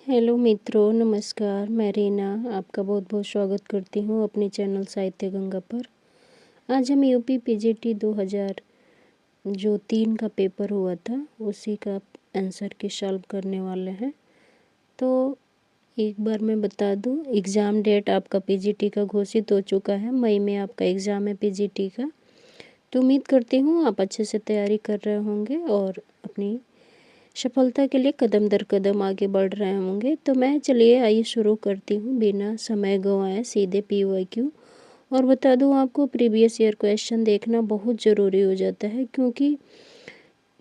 Hello मित्रों, नमस्कार। मैं रीना आपका बहुत बहुत स्वागत करती हूँ अपने चैनल साहित्य गंगा पर। आज हम यूपी पीजीटी 2000 जो 3 का पेपर हुआ था उसी का आंसर की सॉल्व करने वाले हैं। तो एक बार मैं बता दूँ, एग्ज़ाम डेट आपका पीजीटी का घोषित हो चुका है। मई में आपका एग्ज़ाम है पीजीटी का। तो उम्मीद करती हूँ आप अच्छे से तैयारी कर रहे होंगे और अपनी सफलता के लिए कदम दर कदम आगे बढ़ रहे होंगे। तो मैं चलिए आइए शुरू करती हूँ बिना समय गंवाए सीधे पीवाईक्यू। और बता दूँ आपको, प्रीवियस ईयर क्वेश्चन देखना बहुत ज़रूरी हो जाता है, क्योंकि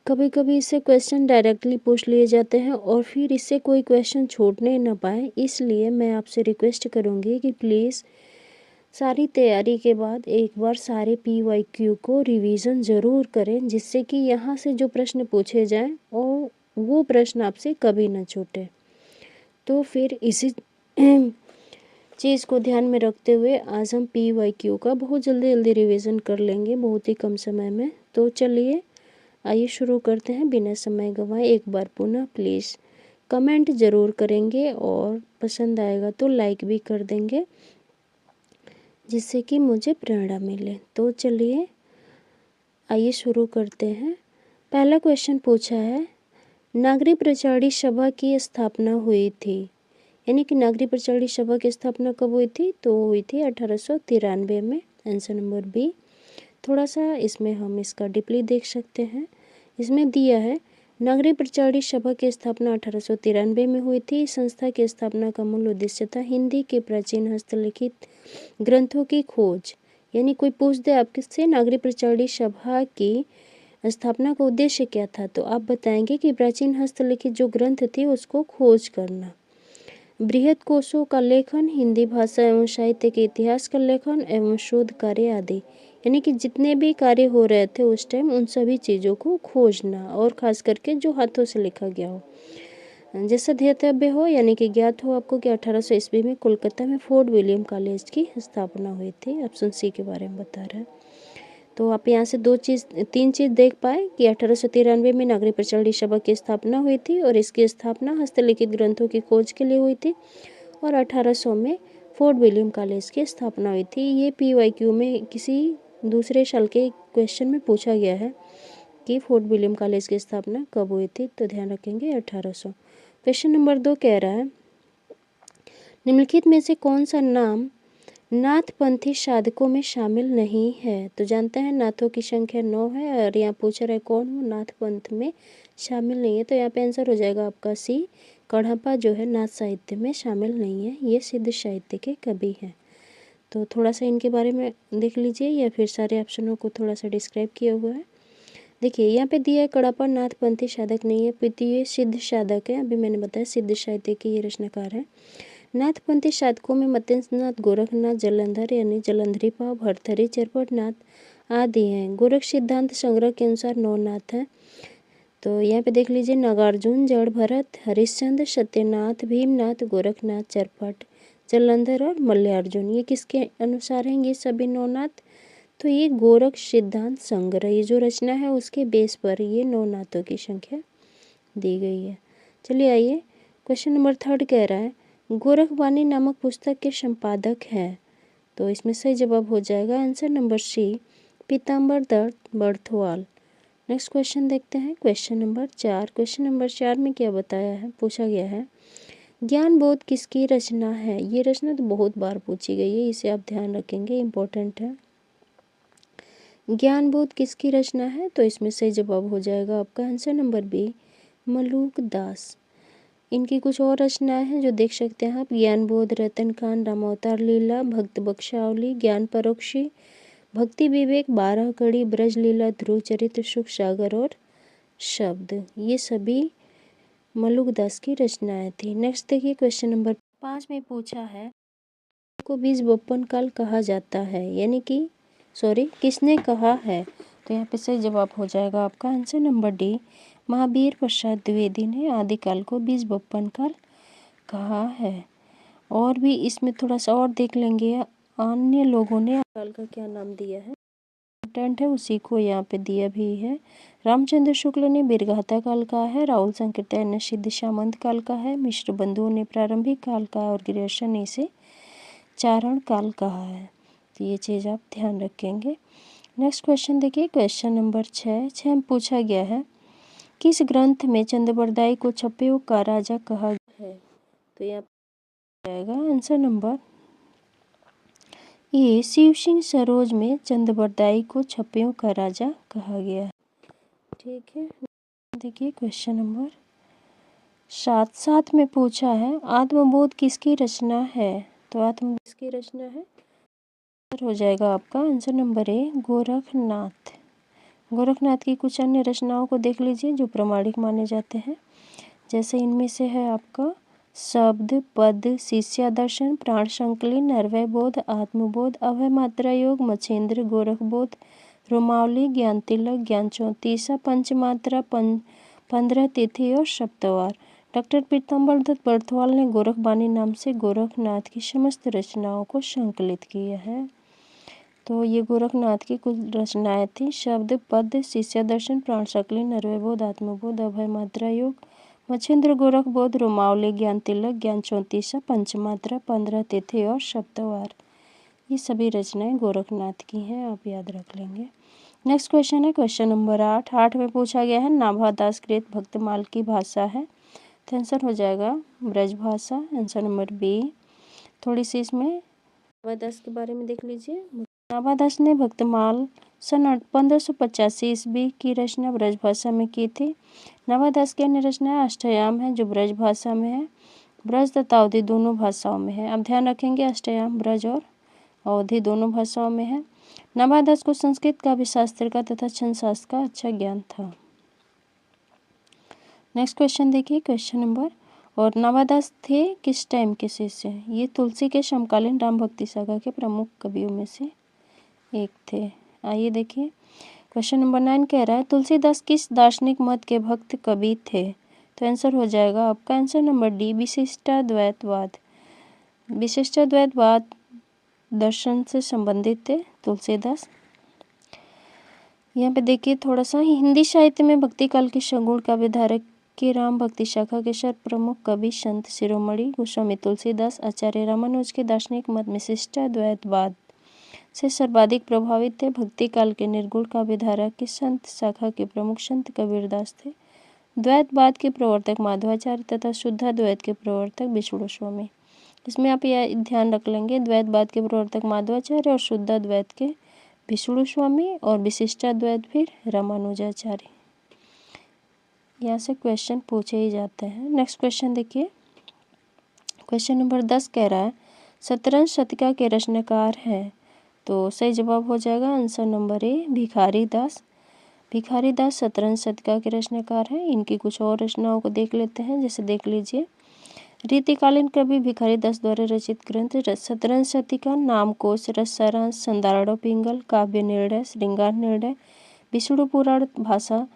कभी कभी इससे क्वेश्चन डायरेक्टली पूछ लिए जाते हैं और फिर इससे कोई क्वेश्चन छूटने ना पाए। इसलिए मैं आपसे रिक्वेस्ट करूँगी कि प्लीज़ सारी तैयारी के बाद एक बार सारे पीवाईक्यू को रिवीजन ज़रूर करें, जिससे कि यहाँ से जो प्रश्न पूछे जाएं और वो प्रश्न आपसे कभी ना छूटे। तो फिर इसी चीज़ को ध्यान में रखते हुए आज हम पीवाईक्यू का बहुत जल्दी जल्दी रिवीजन कर लेंगे, बहुत ही कम समय में। तो चलिए आइए शुरू करते हैं बिना समय गंवाए। एक बार पुनः प्लीज़ कमेंट ज़रूर करेंगे और पसंद आएगा तो लाइक भी कर देंगे, जिससे कि मुझे प्रेरणा मिले। तो चलिए आइए शुरू करते हैं। पहला क्वेश्चन पूछा है, नागरिक प्रचारी सभा की स्थापना हुई थी। यानी कि नागरिक प्रचारी सभा की स्थापना कब हुई थी? तो हुई थी 1893 में। Answer number B. थोड़ा सा इसमें हम इसका डीपली देख सकते हैं। इसमें दिया है, नागरिक प्रचारी सभा की स्थापना 1893 में हुई थी। संस्था की स्थापना का मूल उद्देश्य था हिंदी के प्राचीन हस्तलिखित ग्रंथों की खोज। यानी कोई पूछ दे आपके से नागरिक प्रचारी सभा की स्थापना का उद्देश्य क्या था, तो आप बताएंगे कि प्राचीन हस्तलिखित जो ग्रंथ थे उसको खोज करना, बृहद कोशों का लेखन, हिंदी भाषा एवं साहित्य के इतिहास का लेखन एवं शोध कार्य आदि। यानी कि जितने भी कार्य हो रहे थे उस टाइम उन सभी चीज़ों को खोजना, और ख़ास करके जो हाथों से लिखा गया हो। जैसा ध्येतव्य हो, यानी कि ज्ञात हो आपको कि 1800 ईस्वी में कोलकाता में फोर्ट विलियम कॉलेज की स्थापना हुई थी। ऑप्शन सी के बारे में बता रहा है। तो आप यहाँ से तीन चीज़ देख पाए कि 1893 में नागरिक प्रचारी सभा की स्थापना हुई थी और इसकी स्थापना हस्तलिखित ग्रंथों की खोज के लिए हुई थी, और 1800 में फोर्ट विलियम कॉलेज की स्थापना हुई थी। ये पीवाईक्यू में किसी दूसरे साल के क्वेश्चन में पूछा गया है कि फोर्ट विलियम कॉलेज की स्थापना कब हुई थी, तो ध्यान रखेंगे 1800। क्वेश्चन नंबर 2 कह रहा है, निम्नलिखित में से कौन सा नाम नाथपंथी साधकों में शामिल नहीं है? तो जानते हैं नाथों की संख्या 9 है और यहाँ पूछ रहा है कौन हो नाथ पंथ में शामिल नहीं है। तो यहाँ पे आंसर हो जाएगा आपका सी। कढ़ापा जो है नाथ साहित्य में शामिल नहीं है, ये सिद्ध साहित्य के कवि हैं। तो थोड़ा सा इनके बारे में देख लीजिए, या फिर सारे ऑप्शनों को थोड़ा सा डिस्क्राइब किया हुआ है। देखिए यहाँ पे दिया है कढ़ापा नाथपंथी साधक नहीं है, ये सिद्ध साधक है। अभी मैंने बताया सिद्ध साहित्य के ये रचनाकार है। नाथपंथी साधकों में मत्स्यनाथ, गोरखनाथ, जलंधर यानी जलंधरी पाव, भरथरी, चरपटनाथ आदि हैं। गोरख सिद्धांत संग्रह के अनुसार 9 नाथ हैं। तो यहाँ पे देख लीजिए, नागार्जुन, जड़ भरत, हरिश्चंद्र, सत्यनाथ, भीमनाथ, गोरखनाथ, चरपट, जलंधर और मल्ल्यार्जुन, ये किसके अनुसार हैं ये सभी 9 नाथ? तो ये गोरख सिद्धांत संग्रह, ये जो रचना है उसके बेस पर ये 9 नाथों की संख्या दी गई है। चलिए आइए, क्वेश्चन नंबर 3 कह रहा है, गोरखवाणी नामक पुस्तक के संपादक हैं। तो इसमें सही जवाब हो जाएगा आंसर नंबर सी, पीताम्बर दत्त बर्थवाल। नेक्स्ट क्वेश्चन देखते हैं, क्वेश्चन नंबर 4। क्वेश्चन नंबर 4 में क्या बताया है, पूछा गया है, ज्ञान बोध किसकी रचना है? ये रचना तो बहुत बार पूछी गई है, इसे आप ध्यान रखेंगे, इम्पोर्टेंट है। ज्ञान बोध किसकी रचना है? तो इसमें सही जवाब हो जाएगा आपका आंसर नंबर बी, मलूक दास। इनकी कुछ और रचनाएं हैं जो देख सकते हैं आप, ज्ञान बोध, रतन कांड, रामावतार लीला, भक्त बख्शावली, ज्ञान परोक्षी, भक्ति विवेक, 12 कड़ी, ब्रज लीला, ध्रुव चरित्र, सुख सागर और शब्द, ये सभी मलुक दास की रचनाएं थी। नेक्स्ट देखिए, क्वेश्चन नंबर 5 में पूछा है, को बीज बपन काल कहा जाता है, यानी कि किसने कहा है? तो यहाँ पे सही जवाब हो जाएगा आपका answer number D, Mahavir Prasad Dwivedi ने आदिकाल को बीज बपन काल कहा है। और भी इसमें थोड़ा सा और देख लेंगे, अन्य लोगों ने काल का क्या नाम दिया है। इम्पोर्टेंट है उसी को यहाँ पे दिया भी है। रामचंद्र शुक्ल ने बीरगाथा काल कहा है, राहुल संकृत्याय ने सिद्ध सामंत काल का है, मिश्र बंधुओं ने प्रारंभिक काल का और ग्रेसन ने इसे चारण काल कहा है। तो ये चीज़ आप ध्यान रखेंगे। नेक्स्ट क्वेश्चन देखिए, क्वेश्चन नंबर 6 में पूछा गया है, किस ग्रंथ में चंद्रबरदाई को छप्पयों का राजा कहा गया है? तो यहाँ आएगा answer number A, Shiv Singh Saroj में चंद्रबरदाई को छप्पयों का राजा कहा गया है। ठीक है, देखिए क्वेश्चन नंबर 7 में पूछा है, आत्मबोध किसकी रचना है? तो आत्मबोध किसकी रचना है? हो जाएगा आपका आंसर नंबर ए, गोरखनाथ। गोरखनाथ की कुछ अन्य रचनाओं को देख लीजिए जो प्रामाणिक माने जाते हैं। जैसे इनमें से है आपका शब्द, पद, शिष्यादर्शन, प्राण संकलिन, निर्वय बोध, आत्मबोध, अभय मात्रा योग, मच्छेंद्र, गोरखबोध, रोमावली, ज्ञान तिलक, ज्ञान चौतीसा, पंचमात्रा, 15 तिथि और सप्तवार। डॉक्टर पीताम्बर दत्त बर्थवाल ने गोरखबानी नाम से गोरखनाथ की समस्त रचनाओं को संकलित किया है। तो ये गोरखनाथ की कुछ रचनाएं थी, शब्द, पद, शिष्यादर्शन, प्राण संकलिन, निर्वयबोध, आत्मबोध, अभय मात्रा योग, मच्छेंद्र, गोरखबोध, रोमावली, ज्ञान तिलक, ज्ञान चौतीसा, पंचमात्रा, 15 तिथि और सप्तवार। ये सभी रचनाएं गोरखनाथ की हैं, आप याद रख लेंगे। नेक्स्ट क्वेश्चन है क्वेश्चन नंबर 8 में पूछा गया है, नाभादास कृत भक्तमाल की भाषा है? तो आंसर हो जाएगा ब्रज भाषा, आंसर नंबर बी। थोड़ी सी इसमें नाभादास के बारे में देख लीजिए। नाभादास ने भक्तमाल सन 1585 ईस्वी की रचना ब्रजभाषा में की थी। नाभादास की अन्य रचनाएं अष्टयाम है जो ब्रज भाषा में है, ब्रज तथा अवधी दोनों भाषाओं में है। आप ध्यान रखेंगे अष्टयाम ब्रज और अवधी दोनों भाषाओं में है। नाभादास को संस्कृत काव्य शास्त्र का तथा छंद शास्त्र का अच्छा ज्ञान था। नेक्स्ट क्वेश्चन देखिए, क्वेश्चन नंबर, और नाभादास थे किस टाइम के शिष्य? ये तुलसी के समकालीन राम भक्ति सागर के प्रमुख कवियों में से एक थे। आइए देखिए, क्वेश्चन नंबर 9 कह रहा है, तुलसीदास किस दार्शनिक मत के भक्त कवि थे? तो आंसर हो जाएगा आपका आंसर नंबर डी, विशिष्टाद्वैतवाद। विशिष्टाद्वैतवाद दर्शन से संबंधित थे तुलसीदास। यहाँ पे देखिए थोड़ा सा, हिंदी साहित्य में भक्ति काल के सगुण काव्यधारक के राम भक्ति शाखा के सर्व प्रमुख कवि संत शिरोमणि गोस्वामी तुलसीदास आचार्य रामानुज के दार्शनिक मत विशिष्टाद्वैतवाद से सर्वाधिक प्रभावित थे। भक्ति काल के निर्गुण काव्यधारा के संत शाखा के प्रमुख संत कबीरदास थे। द्वैतवाद के प्रवर्तक माधवाचार्य तथा शुद्धाद्वैत के प्रवर्तक विष्णु स्वामी। इसमें आप यह ध्यान रख लेंगे, द्वैतवाद के प्रवर्तक माधवाचार्य और शुद्धाद्वैत के विष्णु स्वामी और विशिष्टाद्वैत फिर रामानुजाचार्य। यहाँ से क्वेश्चन पूछे ही जाते हैं। नेक्स्ट क्वेश्चन देखिए, क्वेश्चन नंबर 10 कह रहा है, शतरंज शतका के रचनाकार हैं? तो सही जवाब हो जाएगा आंसर नंबर ए, भिखारी दास। भिखारी दास शतरंज शतका के रचनाकार हैं। इनकी कुछ और रचनाओं को देख लेते हैं, जैसे देख लीजिए, रीतिकालीन कवि भिखारी दास द्वारा रचित ग्रंथ शतरंज शतिका, नामकोश, रस सारांश, संदारणो पिंगल, काव्य निर्णय, श्रृंगार निर्णय, विष्णु पुराण भाषा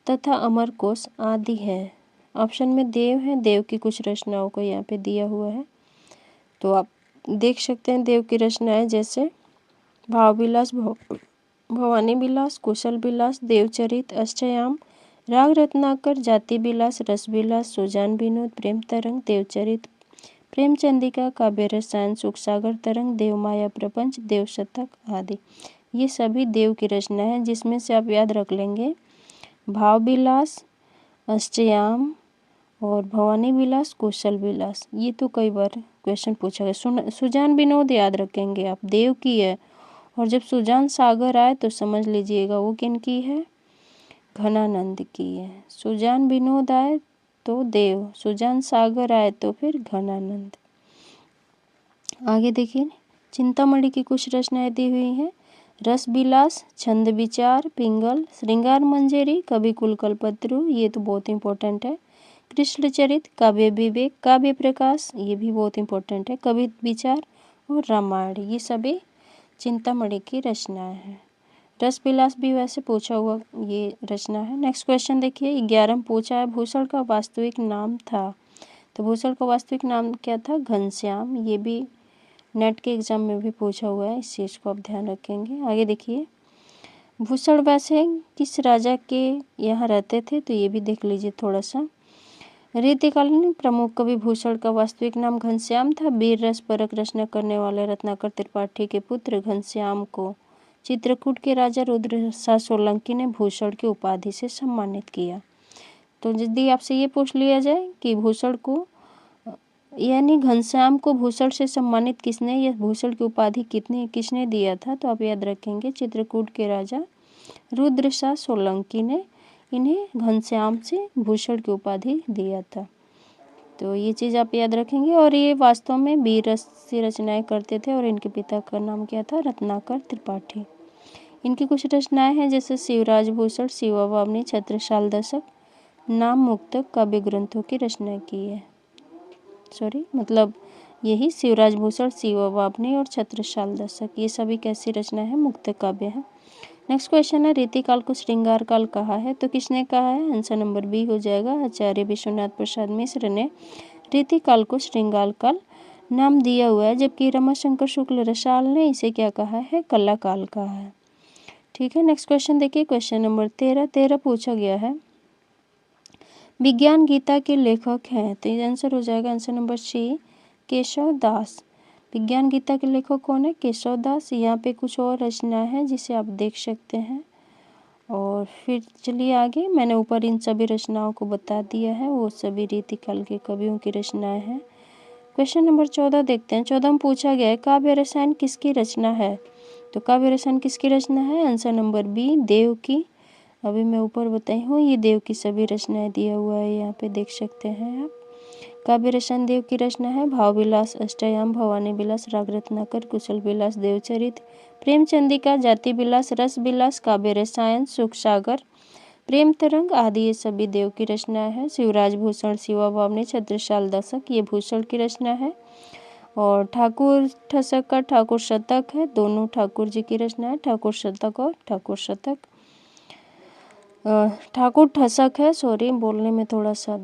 तथा अमर कोश आदि है। ऑप्शन में देव है, देव की कुछ रचनाओं को यहाँ पे दिया हुआ है, तो आप देख सकते हैं देव की रचनाएं, जैसे भाव विलास, भवानी विलास, कुशल विलास, देवचरित, अष्टयाम, राग रत्नाकर, जाति विलास, रस विलास, सुजान विनोद, प्रेम तरंग, देवचरित, प्रेमचंदिका, काव्य रसायन, सुख सागर तरंग, देवमाया प्रपंच, देव शतक आदि। ये सभी देव की रचना है, जिसमें से आप याद रख लेंगे भाव विलास, अष्टयाम और भवानी विलास, कुशल विलास। ये तो कई बार क्वेश्चन पूछा गया। सुजान विनोद याद रखेंगे आप, देव की है, और जब सुजान सागर आए तो समझ लीजिएगा वो किन की है, घनानंद की है। सुजान विनोद आए तो देव, सुजान सागर आए तो फिर घनानंद। आगे देखिए, चिंतामणि की कुछ रचनाएं दी हुई हैं, रस विलास, छंद विचार, पिंगल, श्रृंगार मंजरी, कवि कुल कल्पत्रु, ये तो बहुत इंपॉर्टेंट है, कृष्ण चरित, काव्य विवेक, काव्य प्रकाश, ये भी बहुत इंपॉर्टेंट है, कवि विचार और रामायण, ये सभी चिंतामणि की रचनाएं हैं। रस विलास भी वैसे पूछा हुआ ये रचना है। नेक्स्ट क्वेश्चन देखिए, 11 पूछा है, भूषण का वास्तविक नाम था? तो भूषण का वास्तविक नाम क्या था? घनश्याम। ये भी नेट के एग्जाम में भी पूछा हुआ है, इस चीज़ को आप ध्यान रखेंगे। आगे देखिए, भूषण वैसे किस राजा के यहाँ रहते थे, तो ये भी देख लीजिए थोड़ा सा। रीतिकालीन प्रमुख कवि भूषण का वास्तविक नाम घनश्याम था। वीर रस परक रचना करने वाले रत्नाकर त्रिपाठी के पुत्र घनश्याम को चित्रकूट के राजा रुद्रसा सोलंकी ने भूषण की उपाधि से सम्मानित किया। तो यदि आपसे ये पूछ लिया जाए कि भूषण को यानी घनश्याम को भूषण से सम्मानित किसने, या भूषण की उपाधि किसने दिया था, तो आप याद रखेंगे चित्रकूट के राजा रुद्रसा सोलंकी ने इन्हें घनश्याम से भूषण की उपाधि दिया था। तो ये चीज़ आप याद रखेंगे। और ये वास्तव में वीर रस से रचनाएं करते थे और इनके पिता का नाम क्या था, रत्नाकर त्रिपाठी। इनकी कुछ रचनाएं हैं जैसे शिवराज भूषण, शिवा वामनी, छत्रसाल दशक, नाम मुक्तक काव्य ग्रंथों की रचना की है। मतलब यही शिवराज भूषण, शिवा वामनी और छत्रसाल दशक, ये सभी कैसी रचना है, मुक्तक काव्य है। नेक्स्ट क्वेश्चन है, रीतिकाल को श्रृंगार काल कहा है, तो किसने कहा है, आंसर नंबर बी हो जाएगा। आचार्य विश्वनाथ प्रसाद मिश्र ने रीतिकाल को श्रृंगार काल नाम दिया हुआ है, जबकि रमाशंकर शुक्ल रसाल ने इसे क्या कहा है, कला काल कहा है। ठीक है, नेक्स्ट क्वेश्चन देखिए, क्वेश्चन नंबर 13 पूछा गया है, विज्ञान गीता के लेखक हैं, तो ये आंसर हो जाएगा आंसर नंबर सी, केशव दास। विज्ञान गीता के लेखक कौन है, केशव दास। यहाँ पे कुछ और रचना है जिसे आप देख सकते हैं। और फिर चलिए आगे, मैंने ऊपर इन सभी रचनाओं को बता दिया है, वो सभी रीतिकाल के कवियों की रचनाएं हैं। क्वेश्चन नंबर 14 देखते हैं। 14 में पूछा गया है, काव्य रसायन किसकी रचना है, तो काव्य रसायन किसकी रचना है, आंसर नंबर बी, देव की। अभी मैं ऊपर बताई हूँ, ये देव की सभी रचनाएं दिया हुआ है, यहाँ पे देख सकते हैं आप। काव्य रसायन देव की रचना है, भाव विलास, अष्टयाम, भवानी विलास, राग रत्नाकर, कुशल विलास, देवचरित, प्रेमचंदिका, जाति विलास, रस विलास, काव्य रसायन, सुख सागर, प्रेम तरंग आदि, ये सभी देव की रचना है। शिवराज भूषण, शिवा वामनी, छत्रसाल दशक, ये भूषण की रचना है। और ठाकुर ठसक का ठाकुर शतक है, दोनों ठाकुर जी की रचना है, ठाकुर शतक और ठाकुर शतक। ठाकुर ठसक है, सॉरी बोलने में थोड़ा सा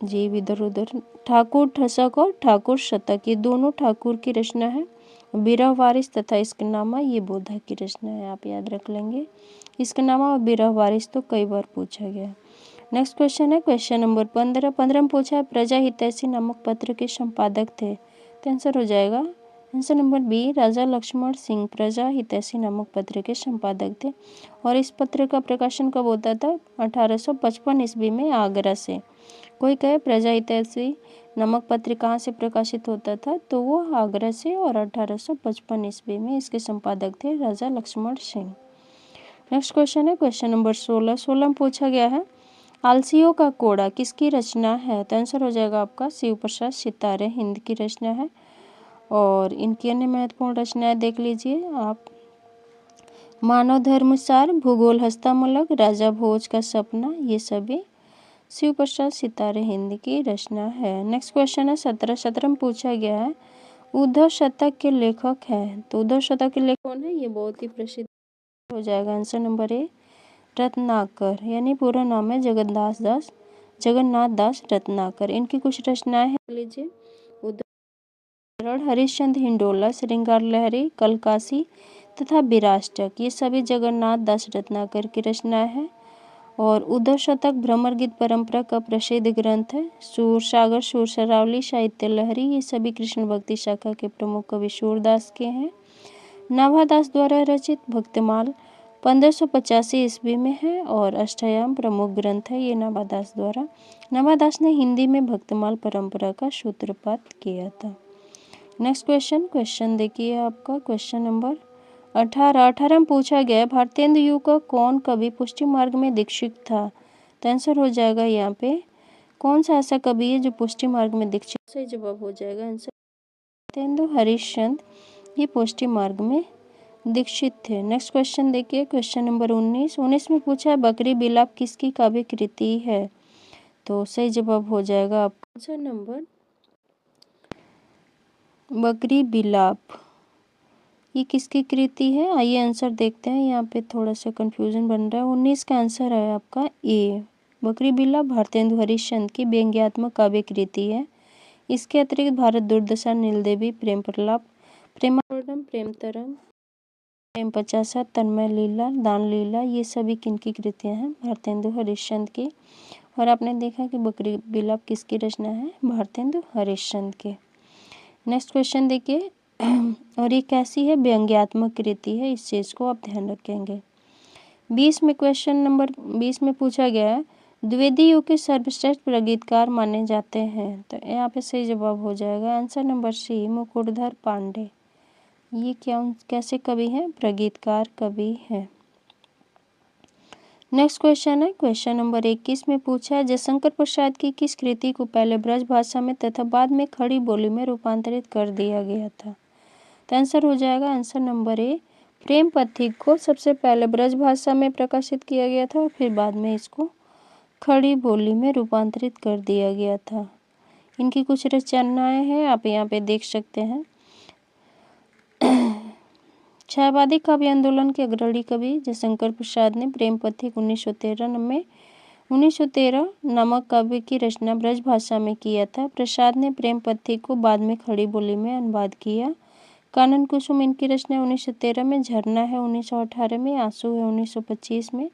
जीव इधर उधर। ठाकुर ठसक और ठाकुर शतक, ये दोनों ठाकुर की रचना है। बिरह वारिस तथा इसके नामा, ये बोधा की रचना है, आप याद रख लेंगे। इसके नामा और बिरह वारिस तो कई बार पूछा गया। नेक्स्ट क्वेश्चन है, क्वेश्चन नंबर 15 में पूछा है, प्रजा हितैषी नामक पत्र के संपादक थे, तो आंसर हो जाएगा आंसर नंबर बी, राजा लक्ष्मण सिंह प्रजा हितैषी नामक पत्र के संपादक थे। और इस पत्र का प्रकाशन कब होता था, 1855 ईस्वी में आगरा से। कोई कहे प्रजा हितैषी नामक पत्र कहाँ से प्रकाशित होता था, तो वो आगरा से, और 1855 ईस्वी में इसके संपादक थे राजा लक्ष्मण सिंह। नेक्स्ट क्वेश्चन है, क्वेश्चन नंबर 16 में पूछा गया है, आलसियों का कोड़ा किसकी रचना है, तो आंसर हो जाएगा आपका शिव प्रसाद सितारे हिंद की रचना है। और इनकी अन्य महत्वपूर्ण रचनाएं देख लीजिए आप, मानव धर्मसार, भूगोल हस्तामलक, राजा भोज का सपना, ये सभी शिव प्रसाद सितारे हिंद की रचना है। नेक्स्ट क्वेश्चन है, 17 में पूछा गया है, उद्धव शतक के लेखक हैं, तो उद्धव शतक के लेखक कौन है, ये बहुत ही प्रसिद्ध हो जाएगा आंसर नंबर ए, रत्नाकर, यानी पूरा नाम है जगन्नाथ दास रत्नाकर। इनकी कुछ रचनाएं हैं लीजिए, उद्धरण, हरिश्चंद्र हिंडोला, श्रृंगार लहरी, कलकासी तथा विराष्टक, ये सभी जगन्नाथ दास रत्नाकर की रचनाएं हैं। और उद्धव शतक भ्रमर गीत परंपरा का प्रसिद्ध ग्रंथ है। सूर सागर, सूर सरावली, साहित्य लहरी, ये सभी कृष्ण भक्ति शाखा के प्रमुख कवि सूरदास के हैं। नाभादास द्वारा रचित भक्तमाल 1585 ईस्वी में है, और अष्टयाम प्रमुख ग्रंथ है ये नाभादास द्वारा। नाभादास ने हिंदी में भक्तमाल परंपरा का सूत्रपात किया था। नेक्स्ट क्वेश्चन देखिए आपका, क्वेश्चन नंबर 18 में पूछा गया, भारतेंदु युग का कौन कवि पुष्टि मार्ग में दीक्षित था, तो आंसर हो जाएगा यहाँ पे, कौन सा ऐसा कवि है जो पुष्टि मार्ग में दीक्षित, सही जवाब हो जाएगा आंसर भारतेंदु हरिश्चंद्र, ये पुष्टि मार्ग में दीक्षित थे। नेक्स्ट क्वेश्चन देखिए, क्वेश्चन नंबर 19 में पूछा है, बकरी बिलाप किसकी काव्य कृति है, तो सही जवाब हो जाएगा आपका आंसर नंबर बकरी बिलाप, ये किसकी कृति है, आइए आंसर देखते हैं। यहाँ पे थोड़ा सा कंफ्यूजन बन रहा है। 19 का आंसर है आपका ए, बकरी बिलाप भारतेंदु हरिश्चंद्र की व्यंग्यात्मक काव्य कृति है। इसके अतिरिक्त भारत दुर्दशा, नीलदेवी, प्रेम प्रलाप, प्रेमानंदम, प्रेम तरंग, प्रेम पचासा, तन्मय लीला, दान लीला, ये सभी किनकी कृतियां हैं? भारतेंदु हरिश्चंद्र की। और आपने देखा कि बकरी बिलाप किसकी रचना है? भारतेंदु हरिश्चंद्र के। नेक्स्ट क्वेश्चन देखिए, और ये कैसी है? व्यंग्यात्मक कृति है, इस चीज को आप ध्यान रखेंगे। 20 में क्वेश्चन नंबर 20 में पूछा गया है, द्विवेदी युग के सर्वश्रेष्ठ प्रगीतकार माने जाते हैं। तो यहाँ पे सही जवाब हो जाएगा answer number C, Mukutdhar Pandey. ये कैसे कवि हैं? प्रगीतकार कवि हैं। नेक्स्ट क्वेश्चन है क्वेश्चन नंबर 21 में पूछा है, जयशंकर प्रसाद की किस कृति को पहले ब्रज भाषा में तथा बाद में खड़ी बोली में रूपांतरित कर दिया गया था? तो आंसर हो जाएगा आंसर नंबर ए, प्रेम पथिक को सबसे पहले ब्रज भाषा में प्रकाशित किया गया था और फिर बाद में इसको खड़ी बोली में रूपांतरित कर दिया गया था। इनकी कुछ रचनाएं हैं, आप यहाँ पे देख सकते हैं। छायावादी काव्य आंदोलन के अग्रणी कवि जयशंकर प्रसाद ने प्रेम पथिक 1913 नामक काव्य की रचना ब्रज भाषा में किया था। प्रसाद ने प्रेम पथिक को बाद में खड़ी बोली में अनुवाद किया। कानन कुसुम इनकी रचना 1913 में, झरना है 1918 में, आंसू है 1925 में,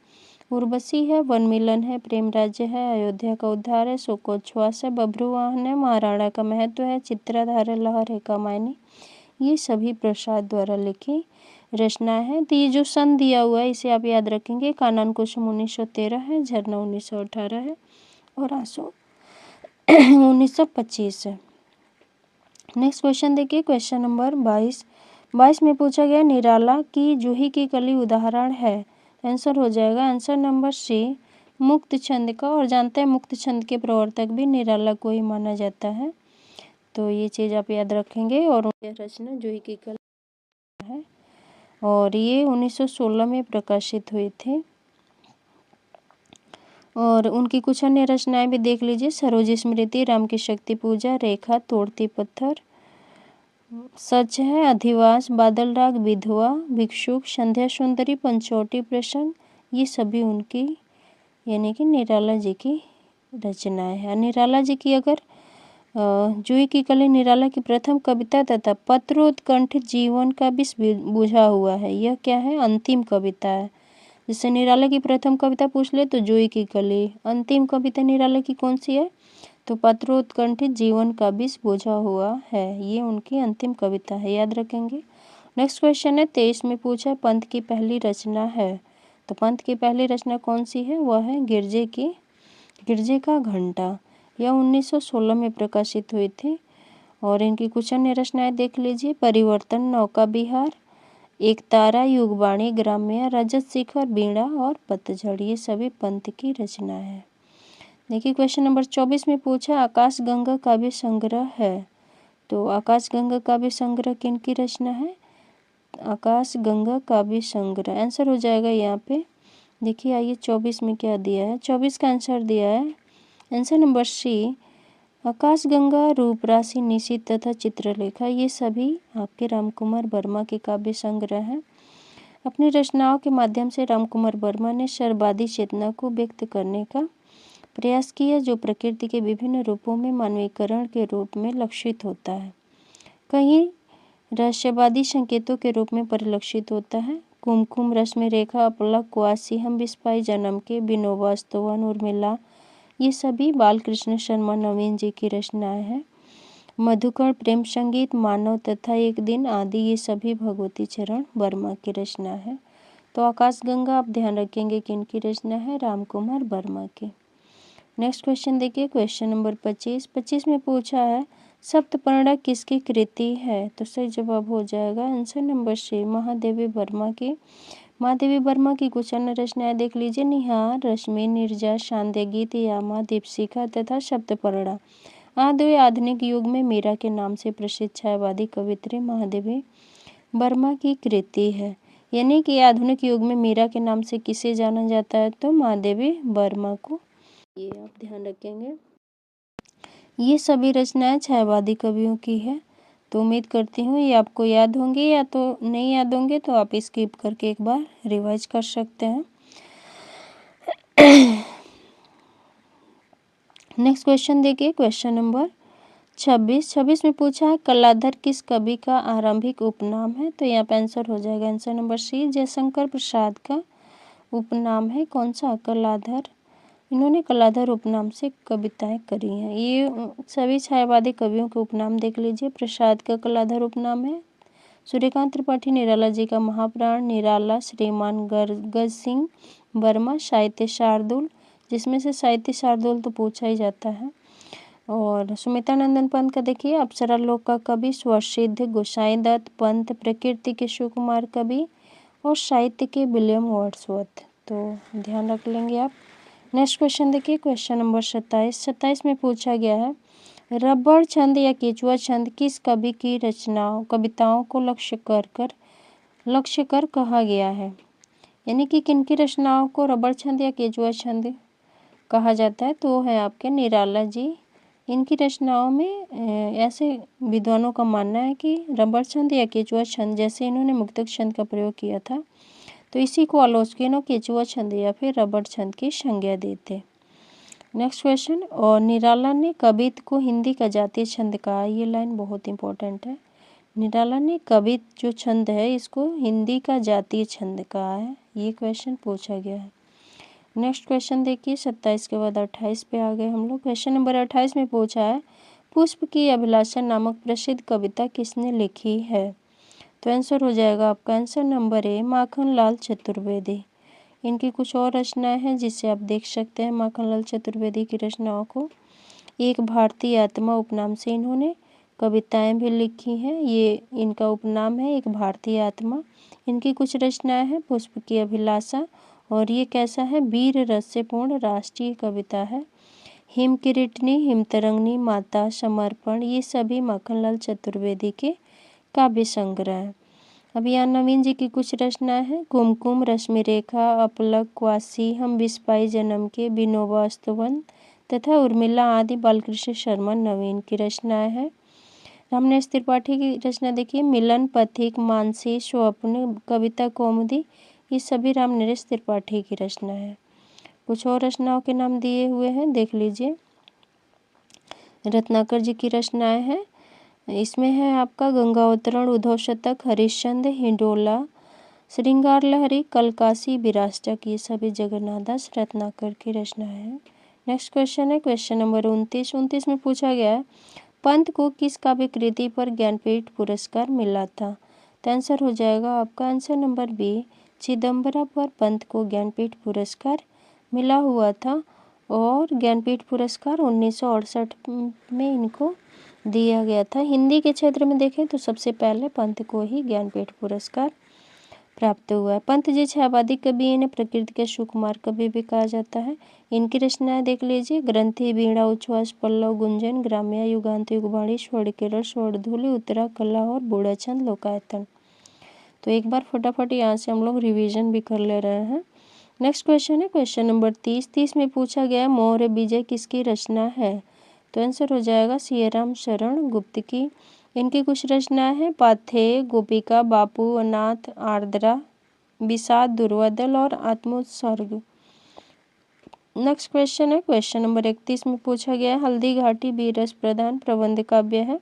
उर्वशी है, वन मिलन है, प्रेम राज्य है, अयोध्या का उद्धार है, शोकोच्छ्वास है, बभ्रुवाहन है, महाराणा का महत्व है, चित्राधार लहर है, कामायनी, ये सभी प्रसाद द्वारा लिखी रचना है। तो ये जो सन दिया हुआ है इसे आप याद रखेंगे, कानन कुसुम 1913 है, झरना 1918 है और आंसू 1925 है। नेक्स्ट क्वेश्चन देखिए क्वेश्चन नंबर 22 में पूछा गया, निराला की जूही की कली उदाहरण है। आंसर हो जाएगा आंसर नंबर सी, मुक्त छंद का। और जानते हैं मुक्त छंद के प्रवर्तक भी निराला को ही माना जाता है। तो ये चीज़ आप याद रखेंगे। और उनकी रचना जूही की कली है और ये 1916 में प्रकाशित हुई थी। और उनकी कुछ अन्य रचनाएं भी देख लीजिए, सरोज स्मृति, राम की शक्ति पूजा, रेखा, तोड़ती पत्थर, सच है, अधिवास, बादल राग, विधवा, भिक्षुक, संध्या सुंदरी, पंचवटी प्रसंग, ये सभी उनकी यानी कि निराला जी की रचनाएं हैं। निराला जी की अगर जूही की कली निराला की प्रथम कविता तथा पत्रोत्कंठ जीवन का विष बुझा हुआ है। यह क्या है? अंतिम कविता है। जैसे निराला की प्रथम कविता पूछ ले तो जूही की कली, अंतिम कविता निराला की कौन सी है? तो पत्रोत्कंठित जीवन का विष बुझा हुआ है, ये उनकी अंतिम कविता है, याद रखेंगे। नेक्स्ट क्वेश्चन है 23 में पूछा, पंत की पहली रचना है। तो पंत की पहली रचना कौन सी है? वह है गिरजे का घंटा। यह 1916 में प्रकाशित हुई थी। और इनकी कुछ अन्य रचनाएं देख लीजिए, परिवर्तन, नौका विहार, एक तारा, युगवाणी, ग्राम्य, रजत शिखर, बीड़ा और पतझड़, ये सभी पंत की रचना है। देखिए क्वेश्चन नंबर 24 में पूछा, आकाश गंगा काव्य संग्रह है। तो आकाश गंगा काव्य संग्रह किनकी रचना है? आकाश गंगा काव्य संग्रह। आंसर हो जाएगा यहाँ पे, देखिए आइए 24 में क्या दिया है। 24 का आंसर दिया है आंसर नंबर सी, आकाश गंगा, रूप राशि, निशित तथा चित्रलेखा, ये सभी आपके रामकुमार वर्मा के काव्य संग्रह हैं। अपनी रचनाओं के माध्यम से रामकुमार वर्मा ने सर्ववादी चेतना को व्यक्त करने का प्रयास किया, जो प्रकृति के विभिन्न रूपों में मानवीकरण के रूप में लक्षित होता है, कहीं रहस्यवादी संकेतों के रूप में परिलक्षित होता है। कुमकुम, रश्मि रेखा, अपलक, क्वासी, हम बिस्पाई, जन्म के, विनोबा, स्तवन, उर्मिला, ये सभी बालकृष्ण शर्मा नवीन जी की रचनाएं हैं। मधुकर, प्रेम संगीत, मानव तथा एक दिन आदि, ये सभी भगवती चरण वर्मा की रचना है। तो आकाश गंगा आप ध्यान रखेंगे कि इनकी रचना है रामकुमार वर्मा की। नेक्स्ट क्वेश्चन देखिए क्वेश्चन नंबर 25 में पूछा है, सप्तपर्णा किसकी कृति है? तो सही जवाब हो जाएगा answer number C, Mahadevi Verma की। महादेवी वर्मा की कुछ अन्य रचनाएं देख लीजिए, निहार, रश्मि, निर्जा, शांध्य गीत, यामा, दीपशिखा तथा सप्तपर्णा। आदि आधुनिक युग में मीरा के नाम से प्रसिद्ध छायावादी कवित्री महादेवी वर्मा की कृति है। यानी कि आधुनिक युग में मीरा के नाम से किसे जाना जाता है? तो महादेवी वर्मा को, ये आप ध्यान रखेंगे। ये सभी रचनाएं छायावादी कवियों की है। तो उम्मीद करती हूँ ये आपको याद होंगे, या तो नहीं याद होंगे तो आप स्किप करके एक बार रिवाइज कर सकते हैं। नेक्स्ट क्वेश्चन देखिए क्वेश्चन नंबर 26 में पूछा है कलाधर किस कवि का आरंभिक उपनाम है, तो यहाँ पे आंसर हो जाएगा आंसर नंबर सी, जयशंकर प्रसाद का उपनाम है कौन सा, कलाधर। इन्होंने कलाधर उपनाम से कविताएं करी हैं। ये सभी छायावादी कवियों के उपनाम देख लीजिए। प्रसाद का कलाधर उपनाम है। सूर्यकांत त्रिपाठी निराला जी का महाप्राण, निराला श्रीमान गज सिंह वर्मा साहित्य शार्दुल, जिसमें से साहित्य शार्दुल तो पूछा ही जाता है। और सुमित्रा नंदन पंत का देखिए अप्सरा लोक का कवि, स्वरसिद्ध गोसाई दत्त पंत, प्रकृति के सुकुमार कवि और साहित्य के विलियम वर्ड्सवर्थ, तो ध्यान रख लेंगे आप। नेक्स्ट क्वेश्चन देखिए, क्वेश्चन नंबर 27 में पूछा गया है रबड़ छंद या केचुआ छंद किस कवि की रचनाओं कविताओं को लक्ष्य कर कहा गया है, यानी कि किनकी रचनाओं को रबड़ छंद या केचुआ छंद कहा जाता है, तो है आपके निराला जी। इनकी रचनाओं में ऐसे विद्वानों का मानना है कि रबड़ छंद या केचुआ छंद, जैसे इन्होंने मुक्तक छंद का प्रयोग किया था, तो इसी को आलोचकों केचुआ छंद या फिर रबड़ छंद की संज्ञा देते। नेक्स्ट क्वेश्चन, और निराला ने कवित्त को हिंदी का जातीय छंद कहा, ये लाइन बहुत इंपॉर्टेंट है। निराला ने कवित्त जो छंद है इसको हिंदी का जातीय छंद कहा है, ये क्वेश्चन पूछा गया है। नेक्स्ट क्वेश्चन देखिए 27 के बाद 28 पे आ गए हम लोग। क्वेश्चन नंबर 28 में पूछा है पुष्प की अभिलाषा नामक प्रसिद्ध कविता किसने लिखी है, तो आंसर हो जाएगा आपका आंसर नंबर ए, माखनलाल चतुर्वेदी। इनकी कुछ और रचनाएं हैं जिसे आप देख सकते हैं माखनलाल चतुर्वेदी की रचनाओं को। एक भारतीय आत्मा उपनाम से इन्होंने कविताएं भी लिखी हैं, ये इनका उपनाम है एक भारतीय आत्मा। इनकी कुछ रचनाएं हैं पुष्प की अभिलाषा, और ये कैसा है, वीर रस से पूर्ण राष्ट्रीय कविता है। हिम किरीटनी, हिमतरंगिणी, माता, समर्पण, ये सभी माखनलाल चतुर्वेदी के काव्य संग्रह हैं। अब यहाँ नवीन जी की कुछ रचनाएं हैं कुमकुम, रश्मि रेखा, अपलक, क्वासी, हम विस्पाई जन्म के, विनोबा स्तवन तथा उर्मिला आदि बालकृष्ण शर्मा नवीन की रचनाएं हैं। रामनेश त्रिपाठी की रचना देखिए मिलन, पथिक, मानसी, स्वप्न, कविता कौमुदी, ये सभी रामनरेश त्रिपाठी की रचना है। कुछ और रचनाओं के नाम दिए हुए हैं देख लीजिए। रत्नाकर जी की रचनाएं हैं, इसमें है आपका गंगावतरण, उद्धव शतक, हरिश्चंद्र, हिंडोला, श्रृंगार लहरी, कलकासी, विराष्टक, ये सभी जगन्नाथ दास रत्नाकर की रचनाएं हैं। नेक्स्ट क्वेश्चन है क्वेश्चन नंबर 29 में पूछा गया है पंत को किस काव्य कृति पर ज्ञानपीठ पुरस्कार मिला था, तो आंसर हो जाएगा आपका आंसर नंबर बी, चिदम्बरा पर पंत को ज्ञानपीठ पुरस्कार मिला हुआ था, और ज्ञानपीठ पुरस्कार 1968 में इनको दिया गया था। हिंदी के क्षेत्र में देखें तो सबसे पहले पंत को ही ज्ञानपीठ पुरस्कार प्राप्त हुआ है। पंत जी छायावादी कवि, इन्हें प्रकृति के सुकुमार कवि भी कहा जाता है। इनकी रचनाएं देख लीजिए ग्रंथि, वीणा, उच्छ्वास, पल्लव, गुंजन, ग्राम्य, युगांत, युगवाणी, स्वर्ण केरल, स्वर्णधूलि, उत्तरा कला और बूढ़ा छंद, लोकायतन। तो एक बार फटाफट यहाँ से हम लोग रिवीजन भी कर ले रहे हैं। नेक्स्ट क्वेश्चन है क्वेश्चन नंबर 30 में पूछा गया मौर्य विजय किसकी रचना है, तो आंसर हो जाएगा सियाराम शरण गुप्त की। इनकी कुछ रचनाएं हैं पाथेय, गोपिका, बापू, अनाथ, आर्द्रा, विषाद, दुर्वादल और आत्मोत्सर्ग। नेक्स्ट क्वेश्चन है क्वेश्चन नंबर 31 में पूछा गया है हल्दी घाटी बीरस प्रधान प्रबंध काव्य है,